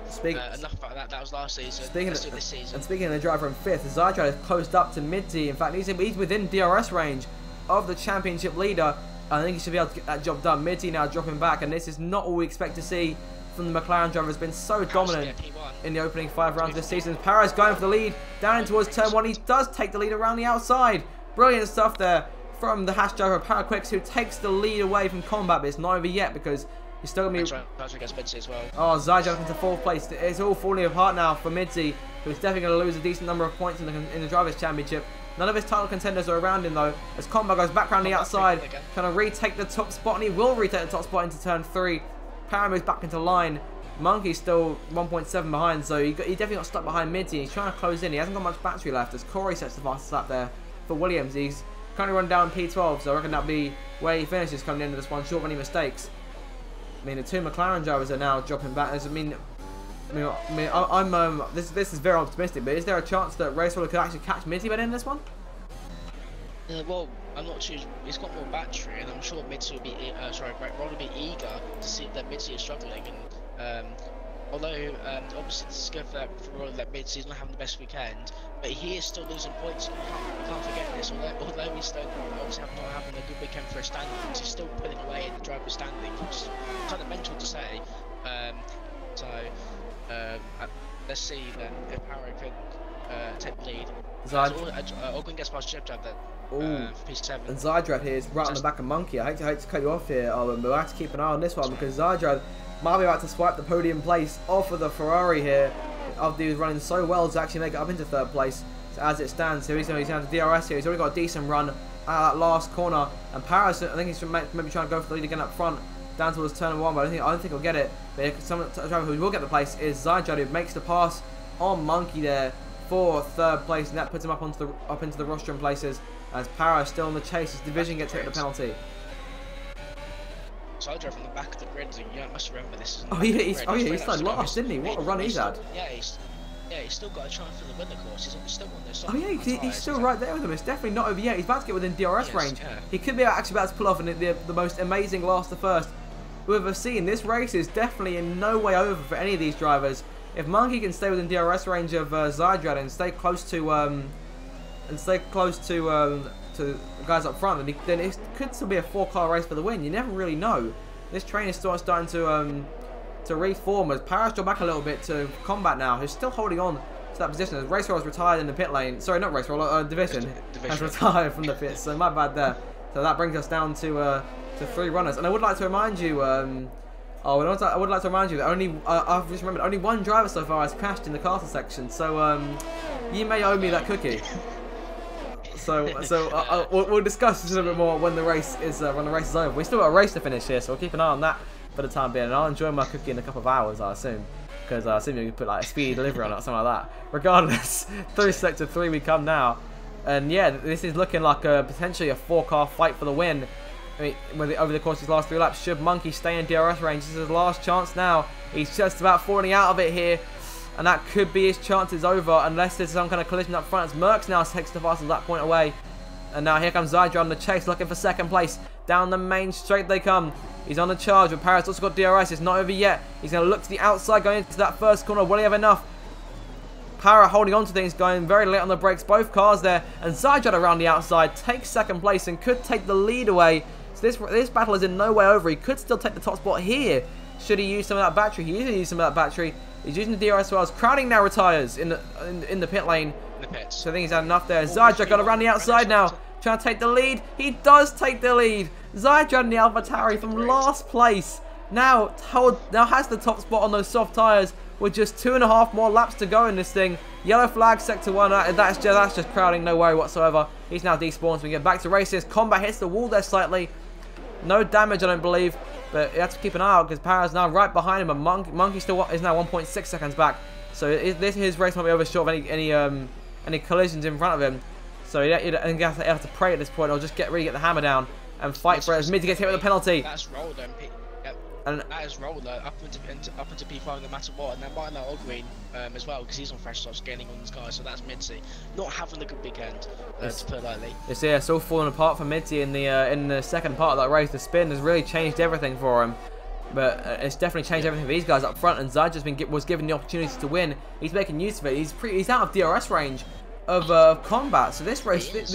Enough about that. That was last season. Let's do this season. And speaking of the driver in 5th, Zydrad has closed up to Midzi. In fact, he's within DRS range of the championship leader. I think he should be able to get that job done. Midzi now dropping back, and this is not all we expect to see from the McLaren driver. Has been so dominant in the opening 5 rounds this season. Paris going for the lead down in towards turn 1. He does take the lead around the outside. Brilliant stuff there from the Hash driver Power Quicks, who takes the lead away from Combat, but it's not over yet because he's still going to be. As well. Oh, Zydrad into 4th place. It's all falling apart now for Midzi, who's definitely going to lose a decent number of points in the Drivers' Championship. None of his title contenders are around him though, as Combat goes back around the outside, trying to retake the top spot, and he will retake the top spot into turn 3. Para moves back into line. Monkey's still 1.7 behind, so he definitely got stuck behind Midzi. He's trying to close in. He hasn't got much battery left as Corey sets the fastest lap there for Williams. He's currently run down P12, so I reckon that'll be where he finishes coming into this one, short of any mistakes. I mean, the 2 McLaren drivers are now dropping back. This is very optimistic, but is there a chance that Racewaller could actually catch Midzi by the end of this one? Well, I'm not sure. He's got more battery, and I'm sure Midzi will be Roll will be eager to see that Midzi is struggling. And although obviously this is good for Roll that Midzi's not having the best weekend, but he is still losing points. We can't forget this. Although he's still obviously not having a good weekend for his standings, he's still pulling away in the driver's standings, which is kind of mental to say. Let's see then if Harrow can take the lead. Ogden gets past Jeb there. For P7. And Zydrad here is right on the back of Monkey. I hate to cut you off here, but we'll have to keep an eye on this one because Zydrad might be about to swipe the podium place off of the Ferrari here after he was running so well to actually make it up into 3rd place. So as it stands, so he's down to DRS here. He's already got a decent run out of that last corner. And Paris, I think he's maybe trying to go for the lead again up front, down towards turn 1, but I don't think he'll get it. But someone driver who will get the place is Zydrad, who makes the pass on Monkey there for 3rd place, and that puts him up into the rostrum places. As Paris still in the chase, his division gets hit the penalty. So I drove from the back of the grid, so you must remember this. He started last, didn't he? What a run he's had. Yeah, he's still got a chance for the winner course. He's still on those. Oh yeah, he's still right there with him. It's definitely not over yet. He's about to get within DRS range. Yeah. He could be actually about to pull off the most amazing last to first we've ever seen. This race is definitely in no way over for any of these drivers. If Monkey can stay within DRS range of Zydrad and stay close to the guys up front, then it could still be a 4-car race for the win. You never really know. This train is starting to reform as Paris dropped back a little bit to Combat now, who's still holding on to that position. As Raceroll's retired in the pit lane. Sorry, not Raceroll, Division has retired from the pits. So my bad there. So that brings us down to 3 runners. And I would like to remind you. I would like to remind you that I've just remembered only 1 driver so far has crashed in the castle section. So you may owe me that cookie. So we'll discuss this a little bit more when the race is over. We still got a race to finish here, so we'll keep an eye on that for the time being. And I'll enjoy my cookie in a couple of hours, I assume. Because I assume you can put like a speedy delivery on it or something like that. Regardless, through sector 3 we come now. And yeah, this is looking like potentially a 4-car fight for the win. I mean, over the course of his last 3 laps, should Monkey stay in DRS range? This is his last chance now. He's just about falling out of it here. And that could be his chances over unless there's some kind of collision up front. As Merckx now takes the fastest lap point away. And now here comes Zydrad on the chase, looking for second place. Down the main straight they come. He's on the charge, but Paris also got DRS. It's not over yet. He's going to look to the outside, going into that first corner. Will he have enough? Para holding on to things, going very late on the brakes. Both cars there. And Zydrad around the outside takes second place and could take the lead away. So this battle is in no way over. He could still take the top spot here. Should he use some of that battery? He usually uses some of that battery. He's using the DRS wells. Crowding now retires in the pit lane. So I think he's had enough there. Zydrad got around the outside now. Trying to take the lead. He does take the lead. Zydrad and the AlphaTauri from last place. Now has the top spot on those soft tyres with just 2.5 more laps to go in this thing. Yellow flag, sector 1. That's just crowding. No worry whatsoever. He's now despawned. So we get back to races. Combat hits the wall there slightly. No damage, I don't believe. But you have to keep an eye out because Para's now right behind him. And Monkey still is now 1.6 seconds back. So his race might be over short of any collisions in front of him. So you have to pray at this point, or just really get the hammer down and fight for it. As Mid gets hit with a penalty. That's rolled, and that is rolled up into P5 no matter what. And that might allow Green as well, because he's on fresh starts gaining on this guy. So that's Midzy not having a good weekend, to put it lightly. It's all falling apart for Midzy in the second part of that race. The spin has really changed everything for him. But it's definitely changed everything for these guys up front. And Zydrad was given the opportunity to win. He's making use of it. He's out of DRS range of combat, so this race looks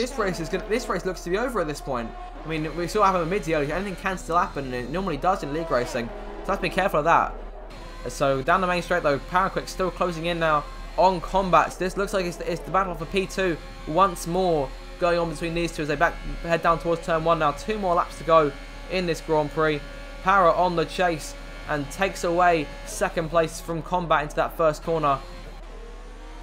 to be over at this point. I mean, we saw what happened with Midzy earlier. Anything can still happen, and it normally does in league racing. So have to be careful of that. So down the main straight though, Paraquick still closing in now on combats. This looks like it's the battle for P2 once more going on between these two as they head down towards turn 1 now. 2 more laps to go in this Grand Prix. Para on the chase and takes away second place from combat into that first corner.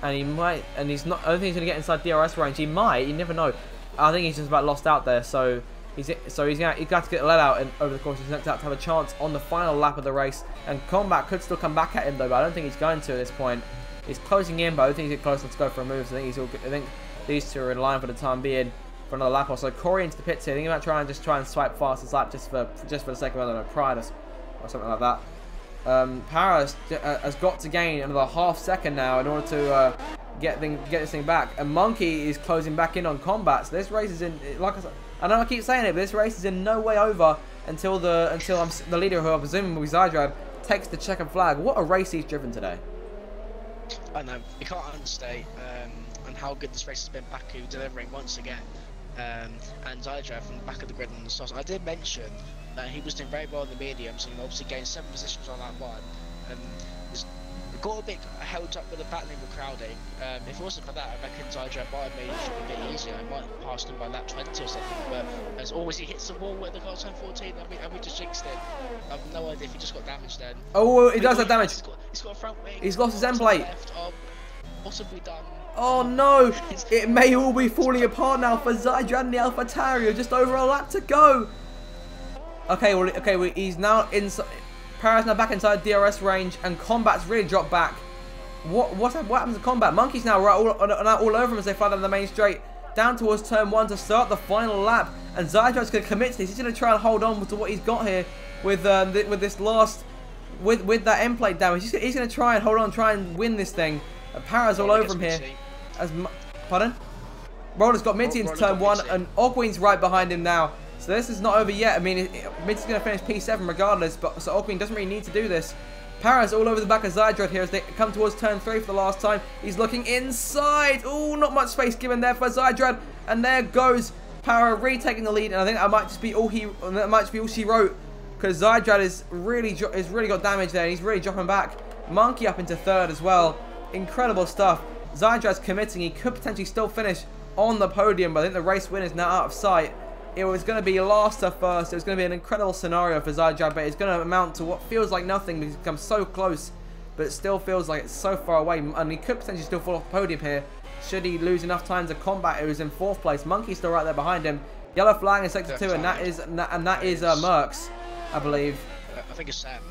And he's not. I don't think he's going to get inside DRS range. He might. You never know. I think he's just about lost out there. So he's got to get let out over the course of his next lap to have a chance on the final lap of the race. And combat could still come back at him though, but I don't think he's going to at this point. He's closing in, but I don't think he's close enough to go for a move. So I think these two are in line for the time being for another lap or so. Corey into the pits here. I think he might try and swipe fastest lap just for the sake of, I don't know, pride or something like that. Paris has got to gain another half second now in order to get this thing back. And Monkey is closing back in on combat. So this race is in, like I said, I know I keep saying it, but this race is in no way over until the leader, who I presume will be Zydrad, takes the checkered flag. What a race he's driven today. I know, you can't understate and how good this race has been. Baku delivering once again. And Zydrad from the back of the grid on the stars. I did mention that he was doing very well in the medium, so he obviously gained 7 positions on that one. Got a bit held up with the battling with crowding. If it wasn't for that, I reckon Zydrad might have made it a bit easier. I might have passed him by lap 20 or something. But as always, he hits the wall at the goal turn 14, and we just jinxed it. I have no idea if he just got damaged then. Oh, he does have damage. He's got a front wing. He's lost his end plate. What's have we done? Oh no! It may all be falling apart now for Zydrad and the AlphaTauri. Just over a lap to go. Okay, he's now inside. Para's now back inside DRS range, and combat's really dropped back. What happens to combat? Monkey's now all over him as they fly down the main straight, down towards turn 1 to start the final lap. And Zydrad's going to commit to this. He's going to try and hold on to what he's got here with this last with that end plate damage. He's going to try and hold on, try and win this thing. Para's all over him here. Pardon? Roller's got Midzy into turn 1, and Ogween's right behind him now. So this is not over yet. I mean, Midzy's going to finish P7 regardless, but so Ogween doesn't really need to do this. Para's all over the back of Zydrad here as they come towards turn 3 for the last time. He's looking inside. Oh, not much space given there for Zydrad, and there goes Para retaking the lead. And I think that might just be all she wrote, because Zydrad is really got damage there, and he's really dropping back. Monkey up into 3rd as well. Incredible stuff. Zydrad's committing. He could potentially still finish on the podium, but I think the race win is now out of sight. It was going to be last to first. It was going to be an incredible scenario for Zydrad, but it's going to amount to what feels like nothing because it's become so close, but it still feels like it's so far away. And he could potentially still fall off the podium here should he lose enough time to combat. It was in 4th place. Monkey's still right there behind him. Yellow flag in sector 2, and that is Merckx, I believe. I think it's Sam.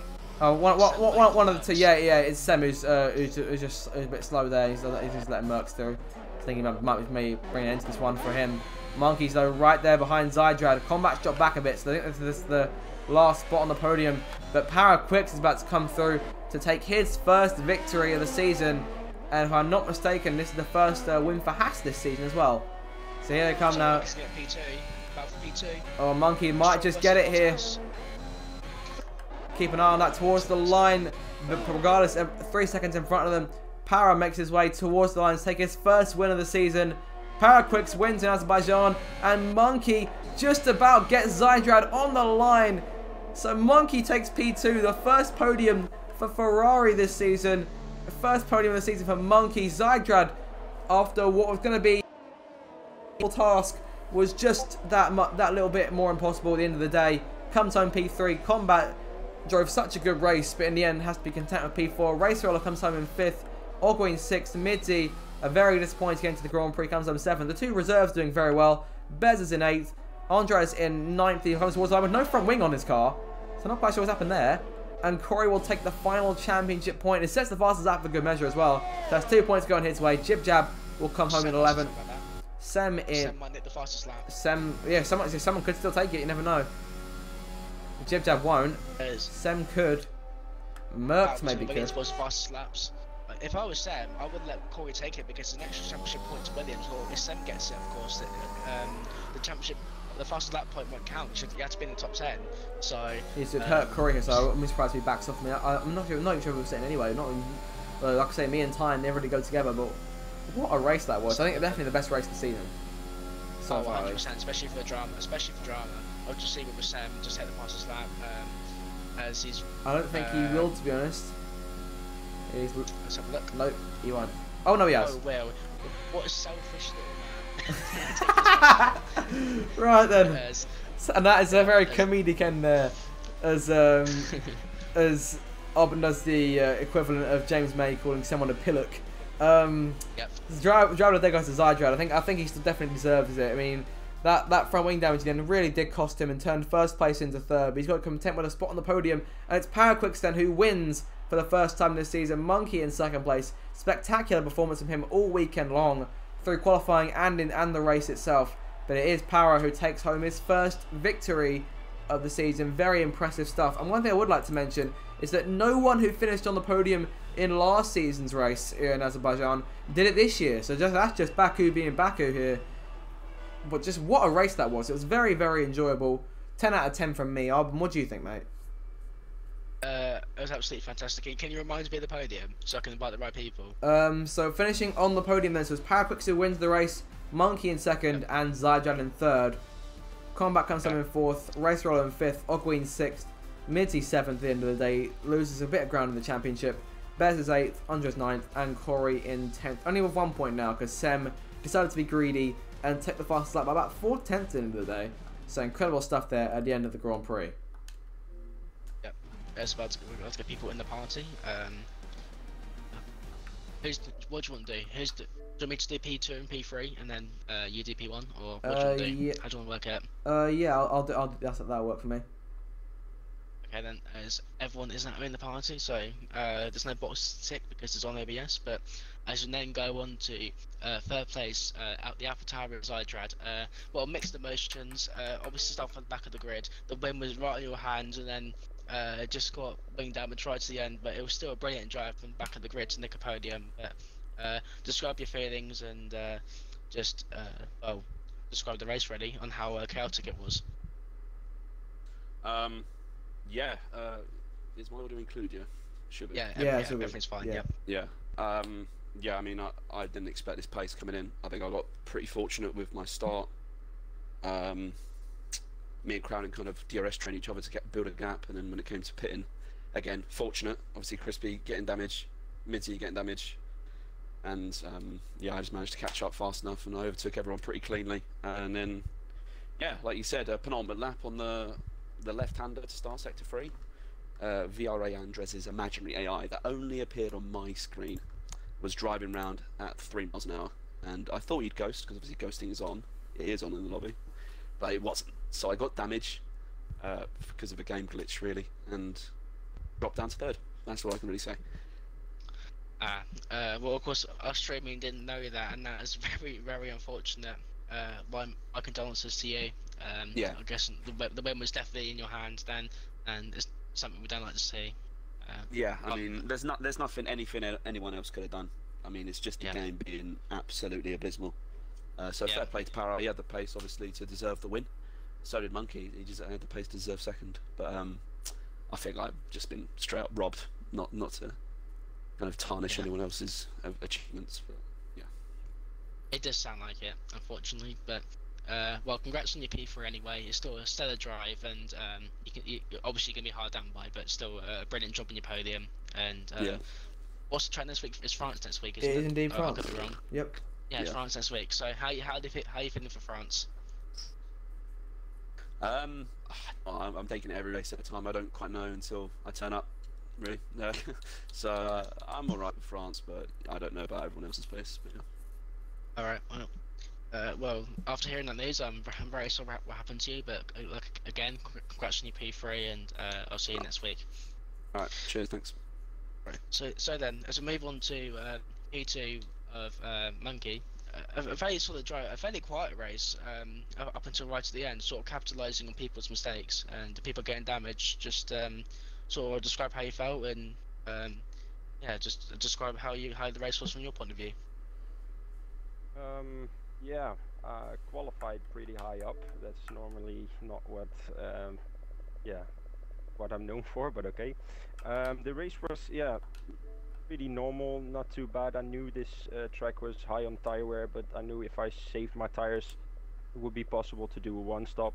Oh, one of the two. Yeah, it's Sem who's just a bit slow there. He's just letting Mercs through. Thinking it might be me bringing into this one for him. Monkeys though right there behind Zydrad. Combat's dropped back a bit, so I think this is the last spot on the podium. But Paraquix is about to come through to take his first victory of the season. And if I'm not mistaken, this is the first win for Haas this season as well. So here they come now. Oh, Monkey might just get it here. Keep an eye on that towards the line. But regardless, 3 seconds in front of them. Para makes his way towards the line to take his first win of the season. Paraquix wins in Azerbaijan. And Monkey just about gets Zydrad on the line. So Monkey takes P2, the first podium for Ferrari this season. The first podium of the season for Monkey. Zydrad, after what was going to be a task, was just that little bit more impossible at the end of the day. Comes home P3. Combat drove such a good race, but in the end has to be content with P4. Race Roller comes home in 5th. Ogwin 6th. Midzi, a very disappointing end to the Grand Prix, comes home 7th. The two reserves doing very well. Bez is in 8th. Andres in 9th. He comes towards the line with no front wing on his car, so not quite sure what's happened there. And Corey will take the final championship point. It sets the fastest lap for good measure as well. So that's 2 points going his way. Jib Jab will come home in 11th. Sem might nick the fastest lap. Yeah, someone could still take it. You never know. Jib Jab won't. Sem could. Mercs maybe could. Fastest laps. If I was Sem, I would let Corey take it because it's an extra championship point to Williams. Or if Sem gets it, of course, the championship, the fastest lap point won't count. You have to be in the top 10. So it hurt Corey here, so I'm surprised if he backs off me. I'm not even sure if we're saying anyway. Not even, like I say, me and Ty never really go together, but what a race that was. I think definitely the best race of the season. So 100%, especially for drama. I'll just see with Sam just hit the fastest lap. As he's. I don't think he will, to be honest. Let's have a look. Nope, he won't. Oh no, he has. Oh well, what a selfish little man. Right then. And that is a very comedic end there, as Oben does the equivalent of James May calling someone a pillock. Yep. Driver there goes to Zydrad. I think he still definitely deserves it. I mean, that front wing damage then really did cost him and turned first place into 3rd. But he's got to content with a spot on the podium, and it's Paraquix then who wins for the first time this season. Monkey in 2nd place. Spectacular performance from him all weekend long through qualifying and the race itself. But it is Para who takes home his first victory of the season. Very impressive stuff. And one thing I would like to mention is that no one who finished on the podium in last season's race here in Azerbaijan did it this year. So that's just Baku being Baku here. But just what a race that was. It was very, very enjoyable. 10 out of 10 from me. What do you think, mate? It was absolutely fantastic. Can you remind me of the podium so I can invite the right people? So finishing on the podium then, so it's Paraquix who wins the race, Monkey in 2nd, and Zydrad in 3rd. Combat comes home in 4th, Race Roller in 5th, Ogwin 6th, Midzi 7th at the end of the day, loses a bit of ground in the championship. Bez is 8th, Andres 9th, and Corey in 10th. Only with 1 point now because Sem decided to be greedy and take the fastest lap by about 4/10 at the end of the day. So incredible stuff there at the end of the Grand Prix. Yep, there's about to get people in the party. What do you want to do? Do you want me to do P2 and P3 and then you do P1, or what do you want to do? Yeah. How do you want to work it? Yeah, that'll work for me. Okay then, as everyone is now in the party, so there's no box tick because it's on OBS, but as you then go on to 3rd place, out the AlphaTauri Zydrad, well, mixed emotions, obviously stuff on the back of the grid, the win was right in your hands, and then just got winged out and tried to the end, but it was still a brilliant drive from the back of the grid to nick a podium. But describe your feelings and well, describe the race really on how chaotic it was. Yeah, is my order include you? Should be. Yeah, everything's fine. Yeah. Yeah. Yeah. I mean, I didn't expect this pace coming in. I think I got pretty fortunate with my start. Me and Crowden kind of DRS train each other to build a gap, and then when it came to pitting, again fortunate. Obviously, Crispy getting damage, Midzi getting damage, and yeah, I just managed to catch up fast enough, and I overtook everyone pretty cleanly. And then, yeah, like you said, a penultimate lap on the left-hander to start sector 3. VRA Andres' imaginary AI that only appeared on my screen was driving around at 3 miles an hour, and I thought he'd ghost because obviously ghosting is on. It is on in the lobby, but it wasn't. So I got damage because of a game glitch really, and dropped down to third. That's all I can really say. Well, of course, us streaming didn't know that, and that is very, very unfortunate. My condolences to you. Yeah. I guess the win was definitely in your hands then, and it's something we don't like to see. Yeah, I mean, there's nothing anyone else could have done. I mean, it's just the game being absolutely abysmal. So fair play to Para. He had the pace, obviously, to deserve the win. So did Monkey. He just had the pace to deserve second. But I think I've just been straight up robbed. Not to kind of tarnish anyone else's achievements. But yeah. It does sound like it, unfortunately. But well, congrats on your P3 anyway. It's still a stellar drive, and you're obviously going to be hard done by, but still a brilliant job on your podium. And what's the track next week? It's France next week, isn't it? It is indeed France. I could be wrong. Yep. Yeah, it's France next week. So how you feeling for France? I'm taking it every race at a time. I don't quite know until I turn up, really. So I'm alright with France, but I don't know about everyone else's pace. But, yeah. Alright, well, after hearing that news, I'm very sorry what happened to you, but again, congrats on your P3, and I'll see you next week. Alright, cheers, thanks. Right. So then, as we move on to P2 of Monkey, a very solid drive, a fairly quiet race up until right at the end, sort of capitalising on people's mistakes and the people getting damaged. Just sort of describe how you felt, and just describe how the race was from your point of view. Qualified pretty high up. That's normally not what I'm known for, but okay. The race was pretty normal, not too bad. I knew this track was high on tire wear, but I knew if I saved my tires, it would be possible to do a one stop.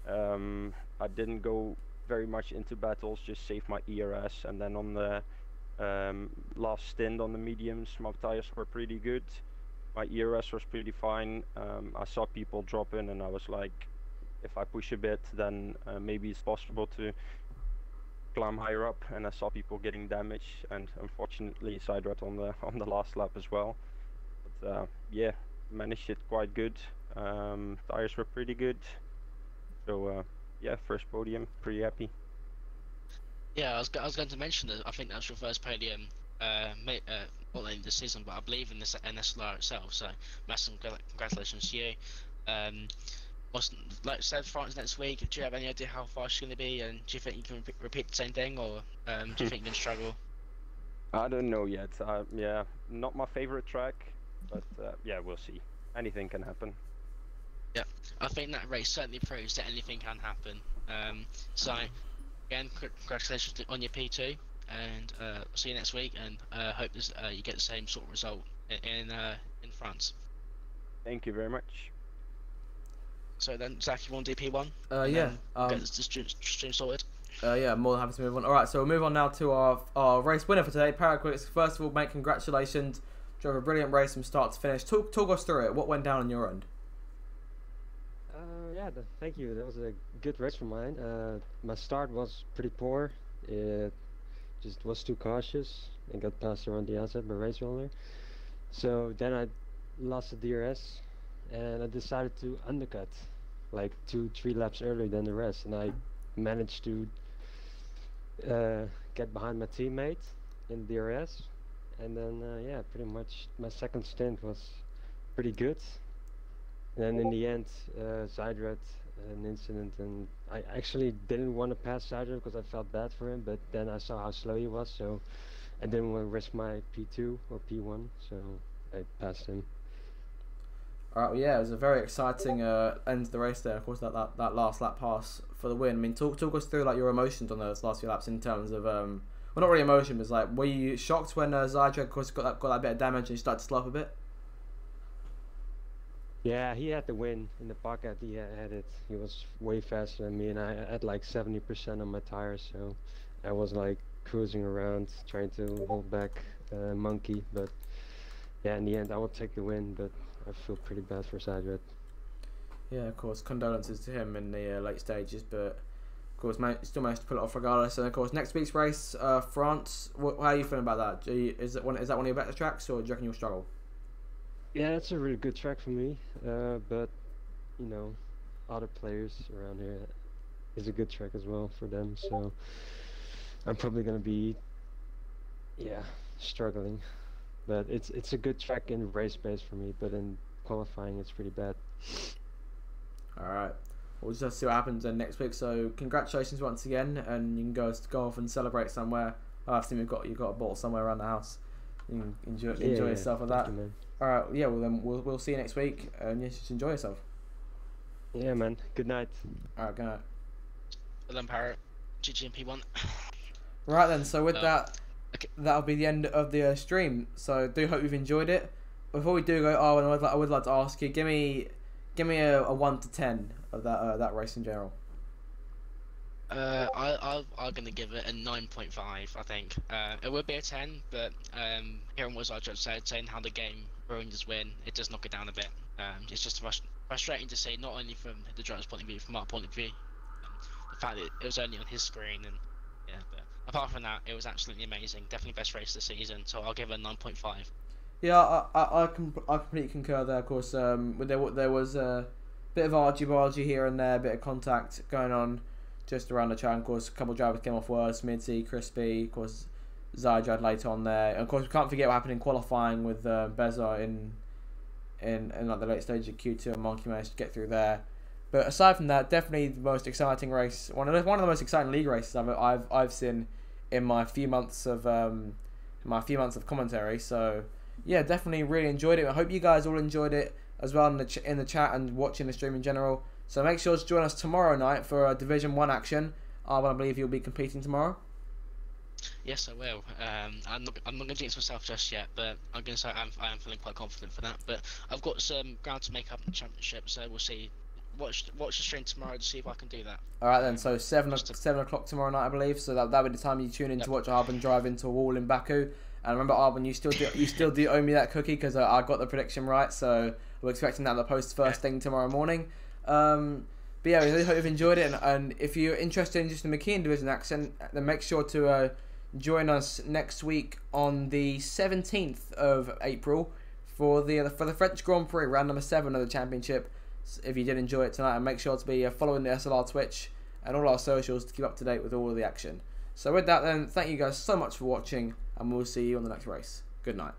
I didn't go very much into battles, just saved my ERS, and then on the last stint on the mediums, my tires were pretty good. My ERS was pretty fine. I saw people drop in, and I was like, if I push a bit, then maybe it's possible to climb higher up. And I saw people getting damaged, and unfortunately side rut on the last lap as well. But managed it quite good. Tires were pretty good. So first podium, pretty happy. Yeah, I was going to mention that I think that's your first podium. Not only this season, but I believe in this SLR itself. So, massive congratulations to you. Like I said, France next week. Do you have any idea how fast you're going to be, and do you think you can repeat the same thing, or do you think you can struggle? I don't know yet. Not my favorite track, but we'll see. Anything can happen. Yeah, I think that race certainly proves that anything can happen. So, again, congratulations on your P2. And see you next week, and hope you get the same sort of result in France. Thank you very much. So then, Zach, you want to do P1? Get this stream sorted. More than happy to move on. Alright, so we'll move on now to our race winner for today, Paraquix. First of all, mate, congratulations. Drove a brilliant race from start to finish. Talk us through it. What went down on your end? Thank you. That was a good race from mine. My start was pretty poor. It just was too cautious and got passed around the outside by race roller. So then I lost the DRS, and I decided to undercut like 2-3 laps earlier than the rest, and I managed to get behind my teammate in the DRS, and then pretty much my second stint was pretty good. And then in the end, Zydrat an incident, and I actually didn't want to pass Zydrat because I felt bad for him, but then I saw how slow he was, so I didn't want to risk my P2 or P1, so I passed him. Alright, well, it was a very exciting end to the race there. Of course, that last lap pass for the win. I mean, talk us through like your emotions on those last few laps in terms of well, not really emotion, but like, were you shocked when Zydrat, of course, got that bit of damage and he started to slow up a bit? Yeah, he had the win in the pocket. He had it. He was way faster than me, and I had like 70% on my tires, so I was like cruising around trying to hold back Monkey. But yeah, in the end, I will take the win. But I feel pretty bad for Zydrat. Yeah, of course, condolences to him in the late stages, but of course, still managed to pull it off regardless. And of course, next week's race, France. How are you feeling about that? Is that one of your better tracks, or do you reckon you'll struggle? Yeah, it's a really good track for me, but you know, other players around here is a good track as well for them. So I'm probably gonna be, yeah, struggling. But it's a good track in race pace for me, but in qualifying it's pretty bad. Alright. We'll just have to see what happens then next week. So congratulations once again, and you can go off and celebrate somewhere. I've seen you've got a bottle somewhere around the house. You can enjoy yourself with that. Alright, yeah, well then we'll see you next week, and yes, just enjoy yourself. Yeah, man. Good night. Alright, good night. Well then, Parrot, GG and P1. Right then, so with that, okay. that'll be the end of the stream. So I do hope you've enjoyed it. Before we do go, I would like to ask you, give me a 1 to 10 of that race in general. I'm gonna give it a 9.5. I think it would be a 10, but hearing what Zarjot said, saying how the game ruined his win, it does knock it down a bit. It's just frustrating to see, not only from the driver's point of view, from our point of view. The fact that it was only on his screen, and yeah, but apart from that, it was absolutely amazing. Definitely best race of the season, so I'll give it a 9.5. Yeah, I completely concur there. Of course, there was a bit of argy-bargy here and there, a bit of contact going on just around the track. Of course, a couple of drivers came off worse, Midzi, Crispy, of course, Zyjad later on there. And of course, we can't forget what happened in qualifying with Beza in like the late stage of Q2, and Monkey managed to get through there. But aside from that, definitely the most exciting race, one of the most exciting league races I've seen in my few months of commentary. So yeah, definitely really enjoyed it. I hope you guys all enjoyed it as well in the chat and watching the stream in general. So make sure to join us tomorrow night for a Division 1 action. I believe you'll be competing tomorrow. Yes, I will. I'm not going to jinx myself just yet, but I'm going to say I am feeling quite confident for that. But I've got some ground to make up in the championship, so we'll see. Watch the stream tomorrow to see if I can do that. All right then. So 7 o'clock tomorrow night, I believe. So that would be the time you tune in to watch Arbon drive into a wall in Baku. And remember, Arbon, you still do owe me that cookie because I got the prediction right. So we're expecting that in the post first thing tomorrow morning. But yeah, we really hope you've enjoyed it. And if you're interested in just the McKeon division action, then make sure to join us next week on the 17th of April for the French Grand Prix, round number 7 of the championship. If you did enjoy it tonight, and make sure to be following the SLR Twitch and all our socials to keep up to date with all of the action. So with that then, thank you guys so much for watching, and we'll see you on the next race. Good night.